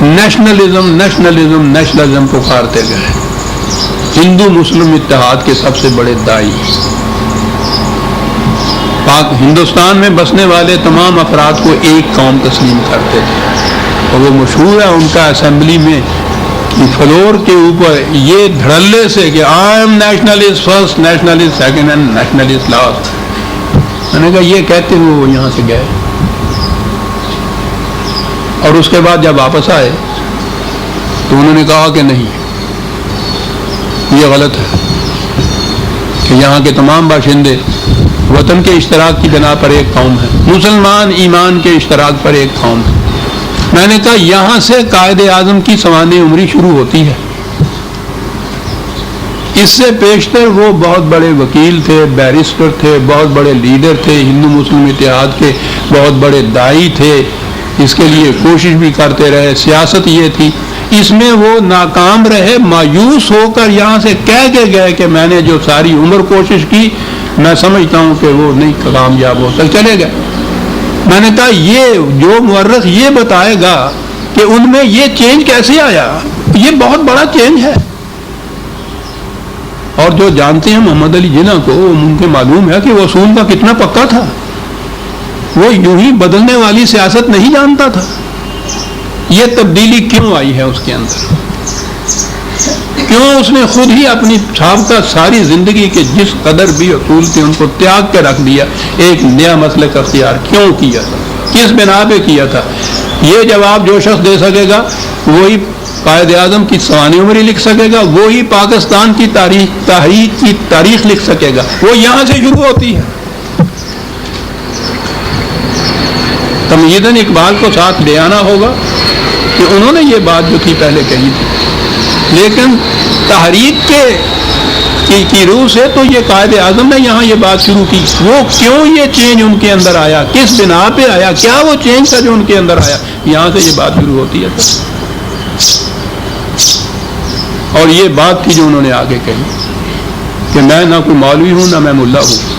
نیشنلزم پکارتے گئے، ہندو مسلم اتحاد کے سب سے بڑے دائی، ہندوستان میں بسنے والے تمام افراد کو ایک قوم تسلیم کرتے تھے، اور وہ مشہور ہے ان کا اسمبلی میں فلور کے اوپر یہ دھڑلے سے کہ I am nationalist first, nationalist second and nationalist last. میں نے کہا یہ کہتے ہوئے وہ یہاں سے گئے، اور اس کے بعد جب واپس آئے تو انہوں نے کہا کہ نہیں، یہ غلط ہے کہ یہاں کے تمام باشندے وطن کے اشتراک کی بنا پر ایک قوم ہے، مسلمان ایمان کے اشتراک پر ایک قوم ہے۔ میں نے کہا یہاں سے قائد اعظم کی سوانح عمری شروع ہوتی ہے. اس سے پیشتر وہ بہت بڑے وکیل تھے، بیرسٹر تھے، بہت بڑے لیڈر تھے، ہندو مسلم اتحاد کے بہت بڑے داعی تھے، اس کے لیے کوشش بھی کرتے رہے. سیاست یہ تھی، اس میں وہ ناکام رہے. مایوس ہو کر یہاں سے کہہ کے گئے کہ میں نے جو ساری عمر کوشش کی میں سمجھتا ہوں کہ وہ نہیں کامیاب ہو سکے، چلے گئے. میں نے کہا یہ جو مورخ یہ بتائے گا کہ ان میں یہ چینج کیسے آیا، یہ بہت بڑا چینج ہے. اور جو جانتے ہیں محمد علی جناح کو ان کے معلوم ہے کہ وہ اصول کا کتنا پکا تھا. وہ یوں ہی بدلنے والی سیاست نہیں جانتا تھا. یہ تبدیلی کیوں آئی ہے اس کے اندر، کیوں اس نے خود ہی اپنی سابقہ ساری زندگی کے جس قدر بھی اصول تھے ان کو تیاگ کے رکھ دیا، ایک نیا مسلک اختیار کیوں کیا تھا، کس بنا پہ کیا تھا؟ یہ جواب جو شخص دے سکے گا وہی قائد اعظم کی سوانح عمری لکھ سکے گا، وہی پاکستان کی تحریک کی تاریخ لکھ سکے گا. وہ یہاں سے شروع ہوتی ہے. تمہیداً اقبال کو ساتھ لے آنا ہوگا کہ انہوں نے یہ بات جو تھی پہلے کہی تھی، لیکن تحریک کی روح سے تو یہ قائد اعظم نے یہاں یہ بات شروع کی. وہ کیوں یہ چینج ان کے اندر آیا، کس بنا پہ آیا، کیا وہ چینج تھا جو ان کے اندر آیا، یہاں سے یہ بات شروع ہوتی ہے. اور یہ بات تھی جو انہوں نے آگے کہی کہ میں نہ کوئی مولوی ہوں نہ میں ملا ہوں،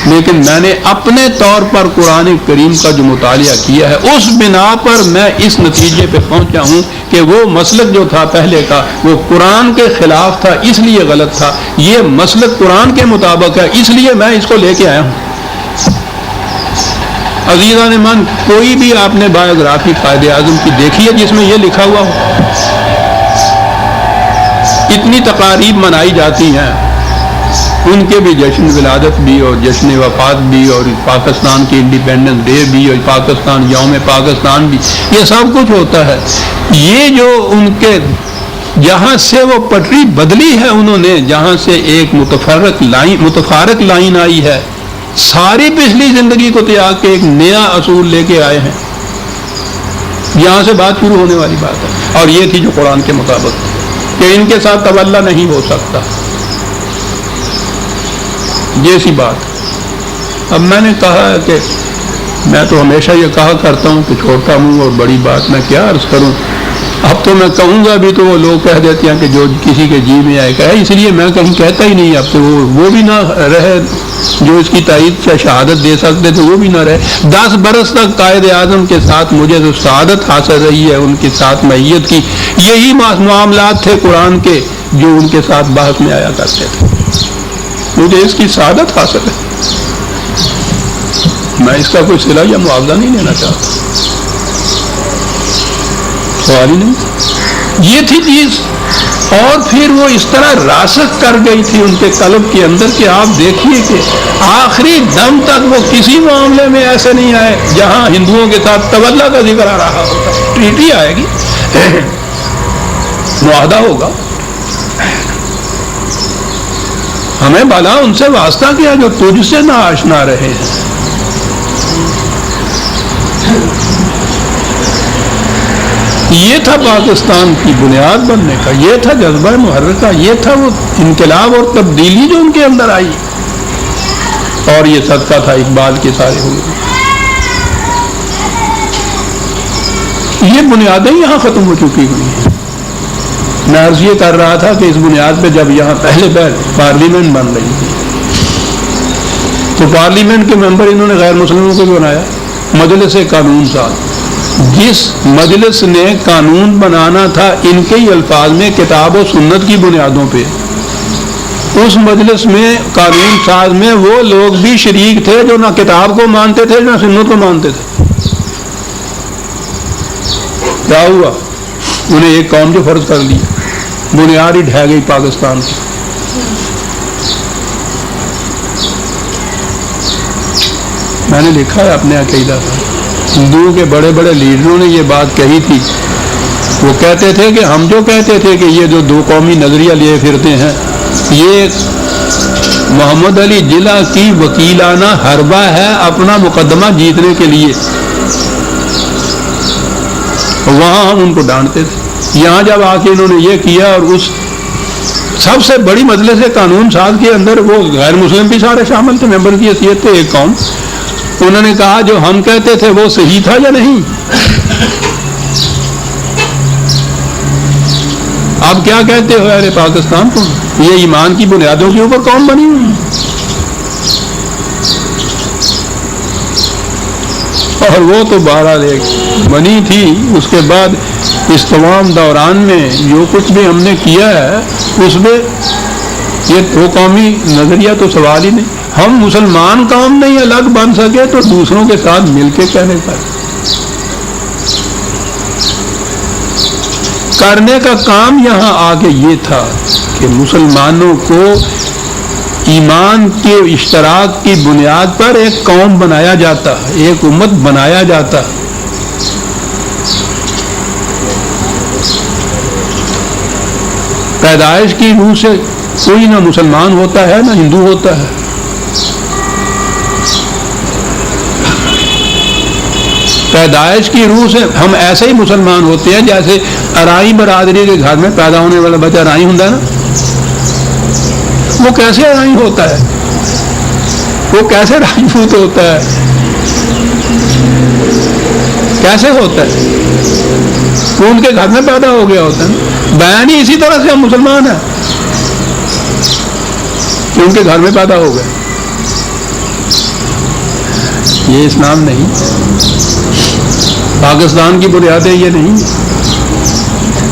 لیکن میں نے اپنے طور پر قرآن کریم کا جو مطالعہ کیا ہے اس بنا پر میں اس نتیجے پہ پہنچا ہوں کہ وہ مسلک جو تھا پہلے کا وہ قرآن کے خلاف تھا، اس لیے غلط تھا. یہ مسلک قرآن کے مطابق ہے، اس لیے میں اس کو لے کے آیا ہوں. عزیزان من، کوئی بھی آپ نے بایوگرافی قائد اعظم کی دیکھی ہے جس میں یہ لکھا ہوا ہو؟ اتنی تقاریب منائی جاتی ہیں، ان کے بھی جشن ولادت بھی اور جشن وفات بھی اور پاکستان کی انڈیپینڈنس ڈے بھی اور پاکستان یوم پاکستان بھی، یہ سب کچھ ہوتا ہے. یہ جو ان کے جہاں سے وہ پٹری بدلی ہے انہوں نے، جہاں سے ایک متفارق لائن آئی ہے، ساری پچھلی زندگی کو تیاگ کے ایک نیا اصول لے کے آئے ہیں. یہاں سے بات شروع ہونے والی بات ہے. اور یہ تھی جو قرآن کے مطابق کہ ان کے ساتھ تولا نہیں ہو سکتا، جیسی بات. اب میں نے کہا کہ میں تو ہمیشہ یہ کہا کرتا ہوں کہ چھوٹا منہ اور بڑی بات میں کیا عرض کروں. اب تو میں کہوں گا بھی تو وہ لوگ کہہ دیتے ہیں کہ جو کسی کے جی میں آئے کہے، اس لیے میں کہیں کہتا ہی نہیں. اب تو وہ بھی نہ رہے جو اس کی تائید سے شہادت دے سکتے تھے، وہ بھی نہ رہے. 10 برس تک قائد اعظم کے ساتھ مجھے جو سعادت حاصل رہی ہے ان کے ساتھ معیت کی، یہی معاملات تھے قرآن کے جو ان کے ساتھ بحث میں آیا کرتے تھے. مجھے اس کی سعادت حاصل ہے، میں اس کا کوئی صلہ یا معاوضہ نہیں لینا چاہتا. سوال ہی نہیں. یہ تھی چیز. اور پھر وہ اس طرح راسخ کر گئی تھی ان کے قلب کے اندر کہ آپ دیکھیے کہ آخری دم تک وہ کسی معاملے میں ایسے نہیں آئے جہاں ہندوؤں کے ساتھ تولا کا ذکر آ رہا ہوتا. ٹریٹی آئے گی، معاہدہ ہوگا، ہمیں بھلا ان سے واسطہ کیا جو تجھ سے نہ آشنا رہے ہیں. یہ تھا پاکستان کی بنیاد بننے کا، یہ تھا جذبہ محرکہ، یہ تھا وہ انقلاب اور تبدیلی جو ان کے اندر آئی. اور یہ صدقہ تھا اقبال کے سارے ہوئے. یہ بنیادیں یہاں ختم ہو چکی ہوئی ہیں. میں عرض یہ کر رہا تھا کہ اس بنیاد پہ جب یہاں پہلے پارلیمنٹ بن رہی تھی تو پارلیمنٹ کے ممبر انہوں نے غیر مسلموں کو بنایا. مجلس قانون ساز، جس مجلس نے قانون بنانا تھا ان کے ہی الفاظ میں کتاب و سنت کی بنیادوں پہ، اس مجلس میں قانون ساز میں وہ لوگ بھی شریک تھے جو نہ کتاب کو مانتے تھے نہ سنت کو مانتے تھے. کیا ہوا؟ انہیں ایک قوم جو فرض کر لیا، بنیاد ہی ڈھہ گئی پاکستان کی. میں نے لکھا ہے اپنے عقیدہ پر، ہندوؤں کے بڑے بڑے لیڈروں نے یہ بات کہی تھی. وہ کہتے تھے کہ ہم جو کہتے تھے کہ یہ جو دو قومی نظریہ لیے پھرتے ہیں یہ محمد علی جناح کی وکیلانہ حربہ ہے اپنا مقدمہ جیتنے کے لیے. وہاں ہم ان کو ڈانٹتے تھے. یہاں جب آ کے انہوں نے یہ کیا اور اس سب سے بڑی مجلس قانون ساز کے اندر وہ غیر مسلم بھی سارے شامل تھے, ممبر کی حیثیت تھے ایک قوم, انہوں نے کہا جو ہم کہتے تھے وہ صحیح تھا یا نہیں؟ آپ کیا کہتے ہو اہل پاکستان کو؟ یہ ایمان کی بنیادوں کے اوپر قوم بنی ہوئی, اور وہ تو بہرحال ایک بنی تھی. اس کے بعد اس تمام دوران میں جو کچھ بھی ہم نے کیا ہے اس میں یہ دو قومی نظریہ تو سوال ہی نہیں. ہم مسلمان قوم نہیں الگ بن سکے تو دوسروں کے ساتھ مل کے کہنے کا کرنے کا کام یہاں آگے یہ تھا کہ مسلمانوں کو ایمان کے اشتراک کی بنیاد پر ایک قوم بنایا جاتا, ایک امت بنایا جاتا. پیدائش کی روح سے کوئی نہ مسلمان ہوتا ہے نہ ہندو ہوتا ہے. پیدائش کی روح سے ہم ایسے ہی مسلمان ہوتے ہیں جیسے ارائی برادری کے گھر میں پیدا ہونے والا بچہ ارائی ہوتا ہے نا, وہ کیسے ارائی ہوتا ہے, وہ کیسے راجپوت ہوتا ہے, کیسے ہوتا ہے؟ وہ ان کے گھر میں پیدا ہو گیا ہوتا ہے. بیان ہی اسی طرح سے ہم مسلمان ہیں کہ ان کے گھر میں پیدا ہو گئے. یہ اسلام نہیں, پاکستان کی بنیادیں یہ نہیں.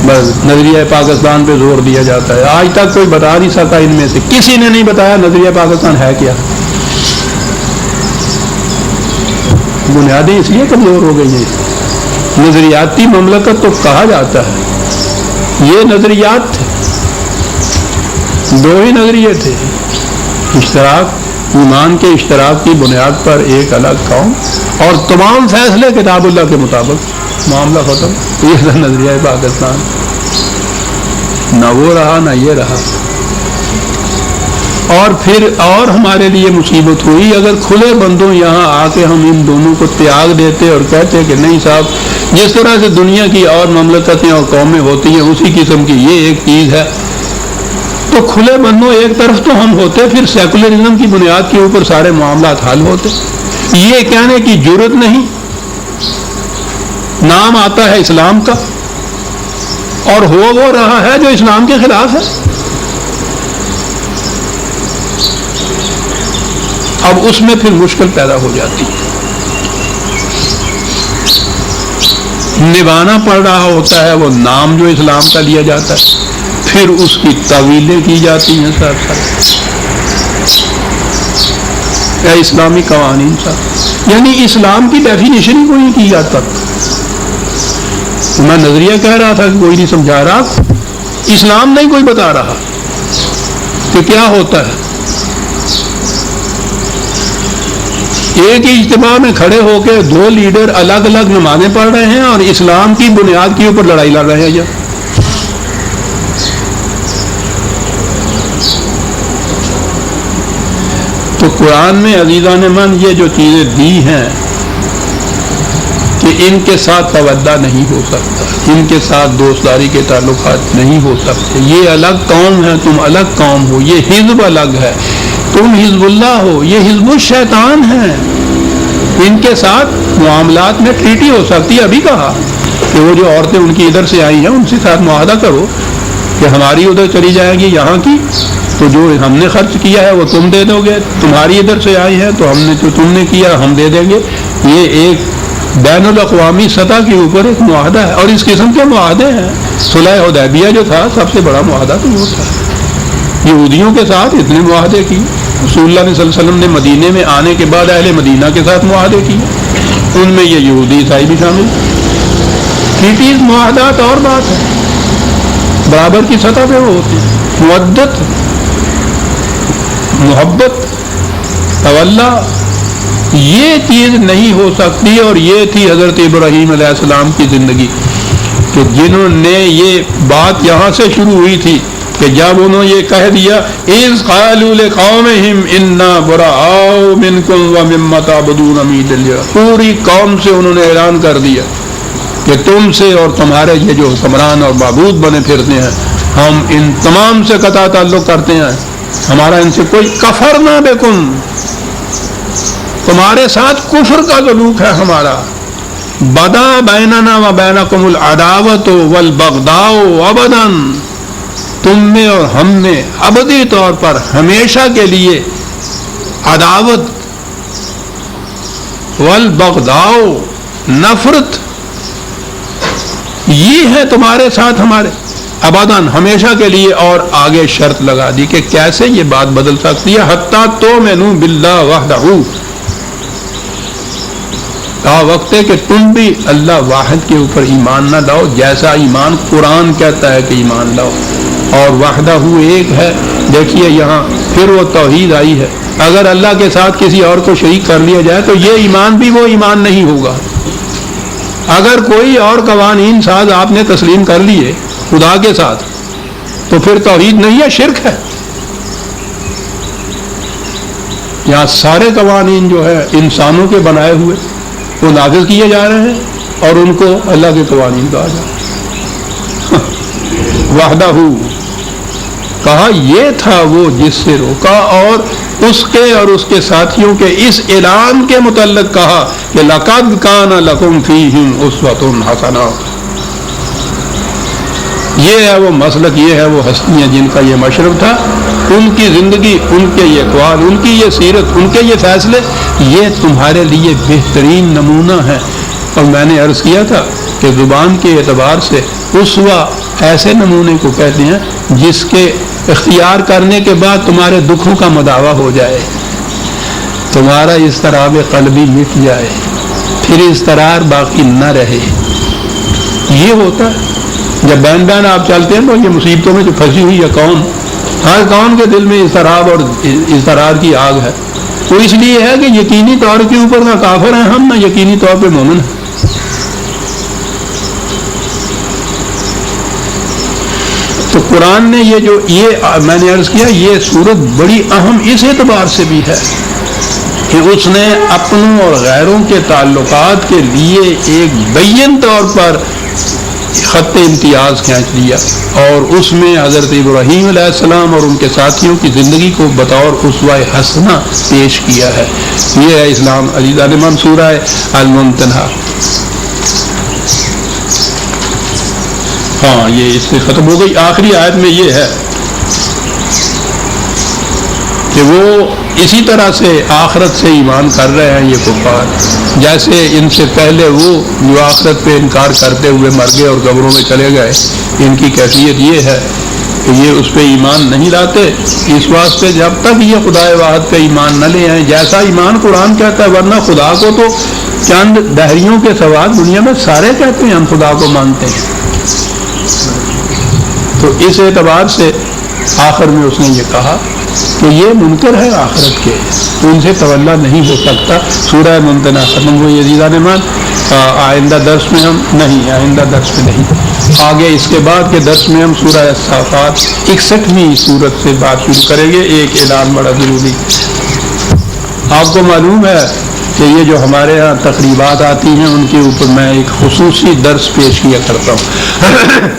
بس نظریہ پاکستان پہ زور دیا جاتا ہے. آج تک کوئی بتا نہیں سکا ان میں سے, کسی نے نہیں بتایا نظریہ پاکستان ہے کیا. بنیادیں اس لیے کمزور ہو گئی ہیں. نظریاتی مملکت تو کہا جاتا ہے, یہ نظریات تھے, دو ہی نظریے تھے, اشتراک, ایمان کے اشتراک کی بنیاد پر ایک الگ قوم, اور تمام فیصلے کتاب اللہ کے مطابق, معاملہ ختم. یہ تھا نظریہ پاکستان. نہ وہ رہا نہ یہ رہا. اور پھر اور ہمارے لیے مصیبت ہوئی اگر کھلے بندوں یہاں آ کے ہم ان دونوں کو تیاگ دیتے اور کہتے کہ نہیں صاحب, جس طرح سے دنیا کی اور مملکتیں اور قومیں ہوتی ہیں اسی قسم کی یہ ایک چیز ہے, تو کھلے بندوں ایک طرف تو ہم ہوتے, پھر سیکولرزم کی بنیاد کے اوپر سارے معاملات حل ہوتے. یہ کہنے کی جرت نہیں. نام آتا ہے اسلام کا اور وہ رہا ہے جو اسلام کے خلاف ہے. اب اس میں پھر مشکل پیدا ہو جاتی ہے. نبھانا پڑ رہا ہوتا ہے وہ نام جو اسلام کا لیا جاتا ہے, پھر اس کی تعویلیں کی جاتی ہیں ساتھ ساتھ, یا اسلامی قوانین ساتھ. یعنی اسلام کی ڈیفینیشن ہی کوئی نہیں کی جاتا. میں نظریہ کہہ رہا تھا کہ کوئی نہیں سمجھا رہا, اسلام نہیں کوئی بتا رہا کہ کیا ہوتا ہے. ایک ہی اجتماع میں کھڑے ہو کے دو لیڈر الگ الگ نمازیں پڑھ رہے ہیں اور اسلام کی بنیاد کے اوپر لڑائی لڑ رہے ہیں. تو قرآن میں عزیزان من یہ جو چیزیں دی ہیں کہ ان کے ساتھ تودہ نہیں ہو سکتا, ان کے ساتھ دوستداری کے تعلقات نہیں ہو سکتے. یہ الگ قوم ہے, تم الگ قوم ہو. یہ حزب الگ ہے, تم حزب اللہ ہو. یہ حزب الشیطان ہے. ان کے ساتھ معاملات میں ٹریٹی ہو سکتی ہے. ابھی کہا کہ وہ جو عورتیں ان کی ادھر سے آئی ہیں ان سے ساتھ معاہدہ کرو کہ ہماری ادھر چلی جائے گی یہاں کی, تو جو ہم نے خرچ کیا ہے وہ تم دے دو گے. تمہاری ادھر سے آئی ہے تو ہم نے جو تم نے کیا ہم دے دیں گے. یہ ایک بین الاقوامی سطح کے اوپر ایک معاہدہ ہے. اور اس قسم کے معاہدے ہیں. صلح حدیبیہ جو تھا سب سے بڑا معاہدہ تو وہ تھا. یہودیوں کے ساتھ اتنے معاہدے کی. رسول اللہ صلی اللہ علیہ وسلم نے مدینے میں آنے کے بعد اہل مدینہ کے ساتھ معاہدے کیے, ان میں یہ یہودی عیسائی بھی شامل. ٹریٹیز معاہدات اور بات ہے, برابر کی سطح پہ وہ ہوتی ہے. مودت, محبت, تولا, یہ چیز نہیں ہو سکتی. اور یہ تھی حضرت ابراہیم علیہ السلام کی زندگی کہ جنہوں نے یہ بات یہاں سے شروع ہوئی تھی کہ جب انہوں نے یہ کہہ دیا اذ قالوا لقومہم انا براء منکم ومما تعبدون من دون اللہ, پوری قوم سے انہوں نے اعلان کر دیا کہ تم سے اور تمہارے یہ جو حکمران اور معبود بنے پھرتے ہیں ہم ان تمام سے قطع تعلق کرتے ہیں، ہمارا ان سے کوئی کفرنا بکم، تمہارے ساتھ کفر کا تعلق ہے ہمارا، بدا بیننا و بینکم العداوۃ والبغضاء ابدا، تم میں اور ہم میں ابدی طور پر ہمیشہ کے لیے عداوت، والبغضاء نفرت، یہ ہے تمہارے ساتھ ہمارے ابداً ہمیشہ کے لیے، اور آگے شرط لگا دی کہ کیسے یہ بات بدل سکتی ہے، حتیٰ تؤمنوا باللہ وحدہ، کہا وقت ہے کہ تم بھی اللہ واحد کے اوپر ایمان نہ لاؤ جیسا ایمان قرآن کہتا ہے کہ ایمان لاؤ، اور وحدہ ایک ہے۔ دیکھیے یہاں پھر وہ توحید آئی ہے، اگر اللہ کے ساتھ کسی اور کو شریک کر لیا جائے تو یہ ایمان بھی وہ ایمان نہیں ہوگا۔ اگر کوئی اور قوانین ساز آپ نے تسلیم کر لیے خدا کے ساتھ تو پھر توحید نہیں ہے، شرک ہے۔ یہاں سارے قوانین جو ہے انسانوں کے بنائے ہوئے وہ نافذ کیے جا رہے ہیں اور ان کو اللہ کے قوانین کہا جا رہا ہے۔ وحدہ، کہا یہ تھا وہ جس سے روکا، اور اس کے اور اس کے ساتھیوں کے اس اعلان کے متعلق کہا کہ لقد کان لکم فیہم اسوۃ حسنہ، یہ ہے وہ مسلک، یہ ہے وہ ہستیاں جن کا یہ مشرب تھا، ان کی زندگی، ان کے یہ اقوال، ان کی یہ سیرت، ان کے یہ فیصلے، یہ تمہارے لیے بہترین نمونہ ہے۔ اور میں نے عرض کیا تھا کہ زبان کے اعتبار سے اسوہ ایسے نمونے کو کہتے ہیں جس کے اختیار کرنے کے بعد تمہارے دکھوں کا مداوع ہو جائے، تمہارا اضطراب قلبی مٹ جائے، پھر اضطرار باقی نہ رہے۔ یہ ہوتا ہے جب بین بین آپ چلتے ہیں تو یہ مصیبتوں میں جو پھنسی ہوئی ہے قوم، ہر قوم کے دل میں اضطراب اور اضطرار کی آگ ہے، وہ اس لیے ہے کہ یقینی طور کے اوپر نہ کافر ہیں ہم، نہ یقینی طور پہ مومن ہیں۔ تو قرآن نے یہ میں نے عرض کیا، یہ صورت بڑی اہم اس اعتبار سے بھی ہے کہ اس نے اپنوں اور غیروں کے تعلقات کے لیے ایک بین طور پر خط امتیاز کھینچ لیا، اور اس میں حضرت ابراہیم علیہ السلام اور ان کے ساتھیوں کی زندگی کو بطور اسوہ حسنہ پیش کیا ہے۔ یہ ہے اسلام عزیزان من سورہ الممتنہ۔ ہاں یہ اس سے ختم ہو گئی۔ آخری آیت میں یہ ہے کہ وہ اسی طرح سے آخرت سے ایمان کر رہے ہیں یہ کفار، جیسے ان سے پہلے وہ جو آخرت پہ انکار کرتے ہوئے مر گئے اور قبروں میں چلے گئے، ان کی کیفیت یہ ہے کہ یہ اس پہ ایمان نہیں لاتے، اس واسطے جب تک یہ خدا واحد پہ ایمان نہ لے آئیں، جیسا ایمان قرآن کہتا ہے، ورنہ خدا کو تو چند دہریوں کے سوا دنیا میں سارے کہتے ہیں ہم خدا کو مانتے ہیں۔ تو اس اعتبار سے آخر میں اس نے یہ کہا کہ یہ منکر ہے آخرت کے، تو ان سے تولا نہیں ہو سکتا۔ سورہ ممتنہ ختم ہوئی عزیزان مان۔ آئندہ درس میں ہم آئندہ درس میں نہیں، آگے اس کے بعد کے درس میں ہم سورہ الصافات 61ویں سورت سے بات شروع کریں گے۔ ایک اعلان بڑا ضروری، آپ کو معلوم ہے کہ یہ جو ہمارے ہاں تقریبات آتی ہیں ان کے اوپر میں ایک خصوصی درس پیش کیا کرتا ہوں۔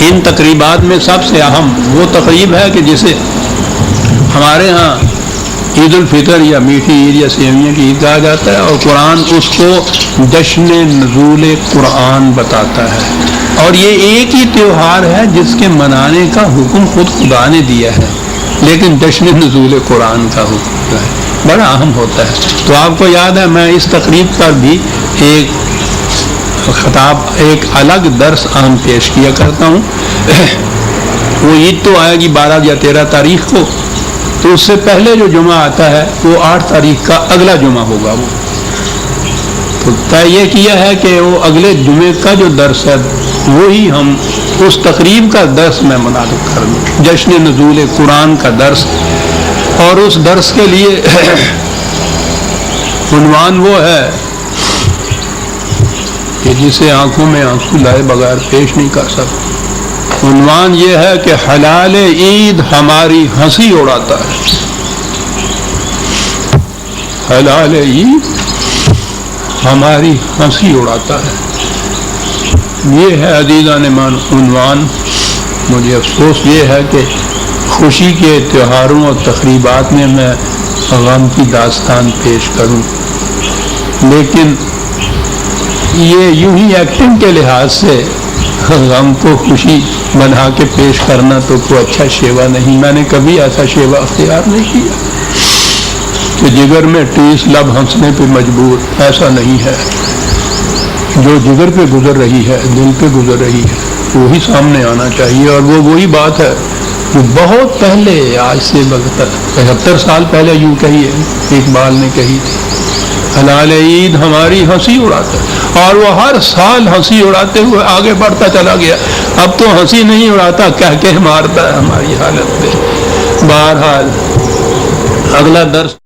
ان تقریبات میں سب سے اہم وہ تقریب ہے کہ جسے ہمارے ہاں عید الفطر یا میٹھی عید یا سیویاں کی عید کہا جاتا ہے، اور قرآن اس کو جشن نزول قرآن بتاتا ہے، اور یہ ایک ہی تہوار ہے جس کے منانے کا حکم خود خدا نے دیا ہے، لیکن جشن نزول قرآن کا حکم ہے، بڑا اہم ہوتا ہے۔ تو آپ کو یاد ہے میں اس تقریب پر بھی ایک خطاب، ایک الگ درس عام پیش کیا کرتا ہوں۔ وہ عید تو آئے گی 12 یا 13 تاریخ کو، تو اس سے پہلے جو جمعہ آتا ہے وہ 8 تاریخ کا اگلا جمعہ ہوگا۔ وہ تو طے یہ کیا ہے کہ وہ اگلے جمعے کا جو درس ہے وہی ہم اس تقریب کا درس میں منعقد کر دوں، جشن نزول قرآن کا درس۔ اور اس درس کے لیے عنوان وہ ہے کہ جسے آنکھوں میں آنسو لائے بغیر پیش نہیں کر سکتا۔ عنوان یہ ہے کہ حلال عید ہماری ہنسی اڑاتا ہے۔ ہلال عید ہماری ہنسی اڑاتا ہے. یہ ہے عزیزان مان عنوان. مجھے افسوس یہ ہے کہ خوشی کے تہواروں اور تقریبات میں میں غم کی داستان پیش کروں، لیکن یہ یوں ہی ایکٹنگ کے لحاظ سے غم کو خوشی بنا کے پیش کرنا تو کوئی اچھا شیوا نہیں. میں نے کبھی ایسا شیوا اختیار نہیں کیا کہ جگر میں ٹیس لب ہنسنے پہ مجبور. ایسا نہیں ہے. جو جگر پہ گزر رہی ہے، دل پہ گزر رہی ہے، وہی سامنے آنا چاہیے. اور وہ وہی بات ہے جو بہت پہلے، آج سے 75 سال پہلے یوں کہی ہے اقبال نے کہی تھی، ہلال عید ہماری ہنسی اڑاتا ہے. اور وہ ہر سال ہنسی اڑاتے ہوئے آگے بڑھتا چلا گیا. اب تو ہنسی نہیں اڑاتا، کہہ کے مارتا ہے ہماری حالت پہ. بہرحال اگلا درس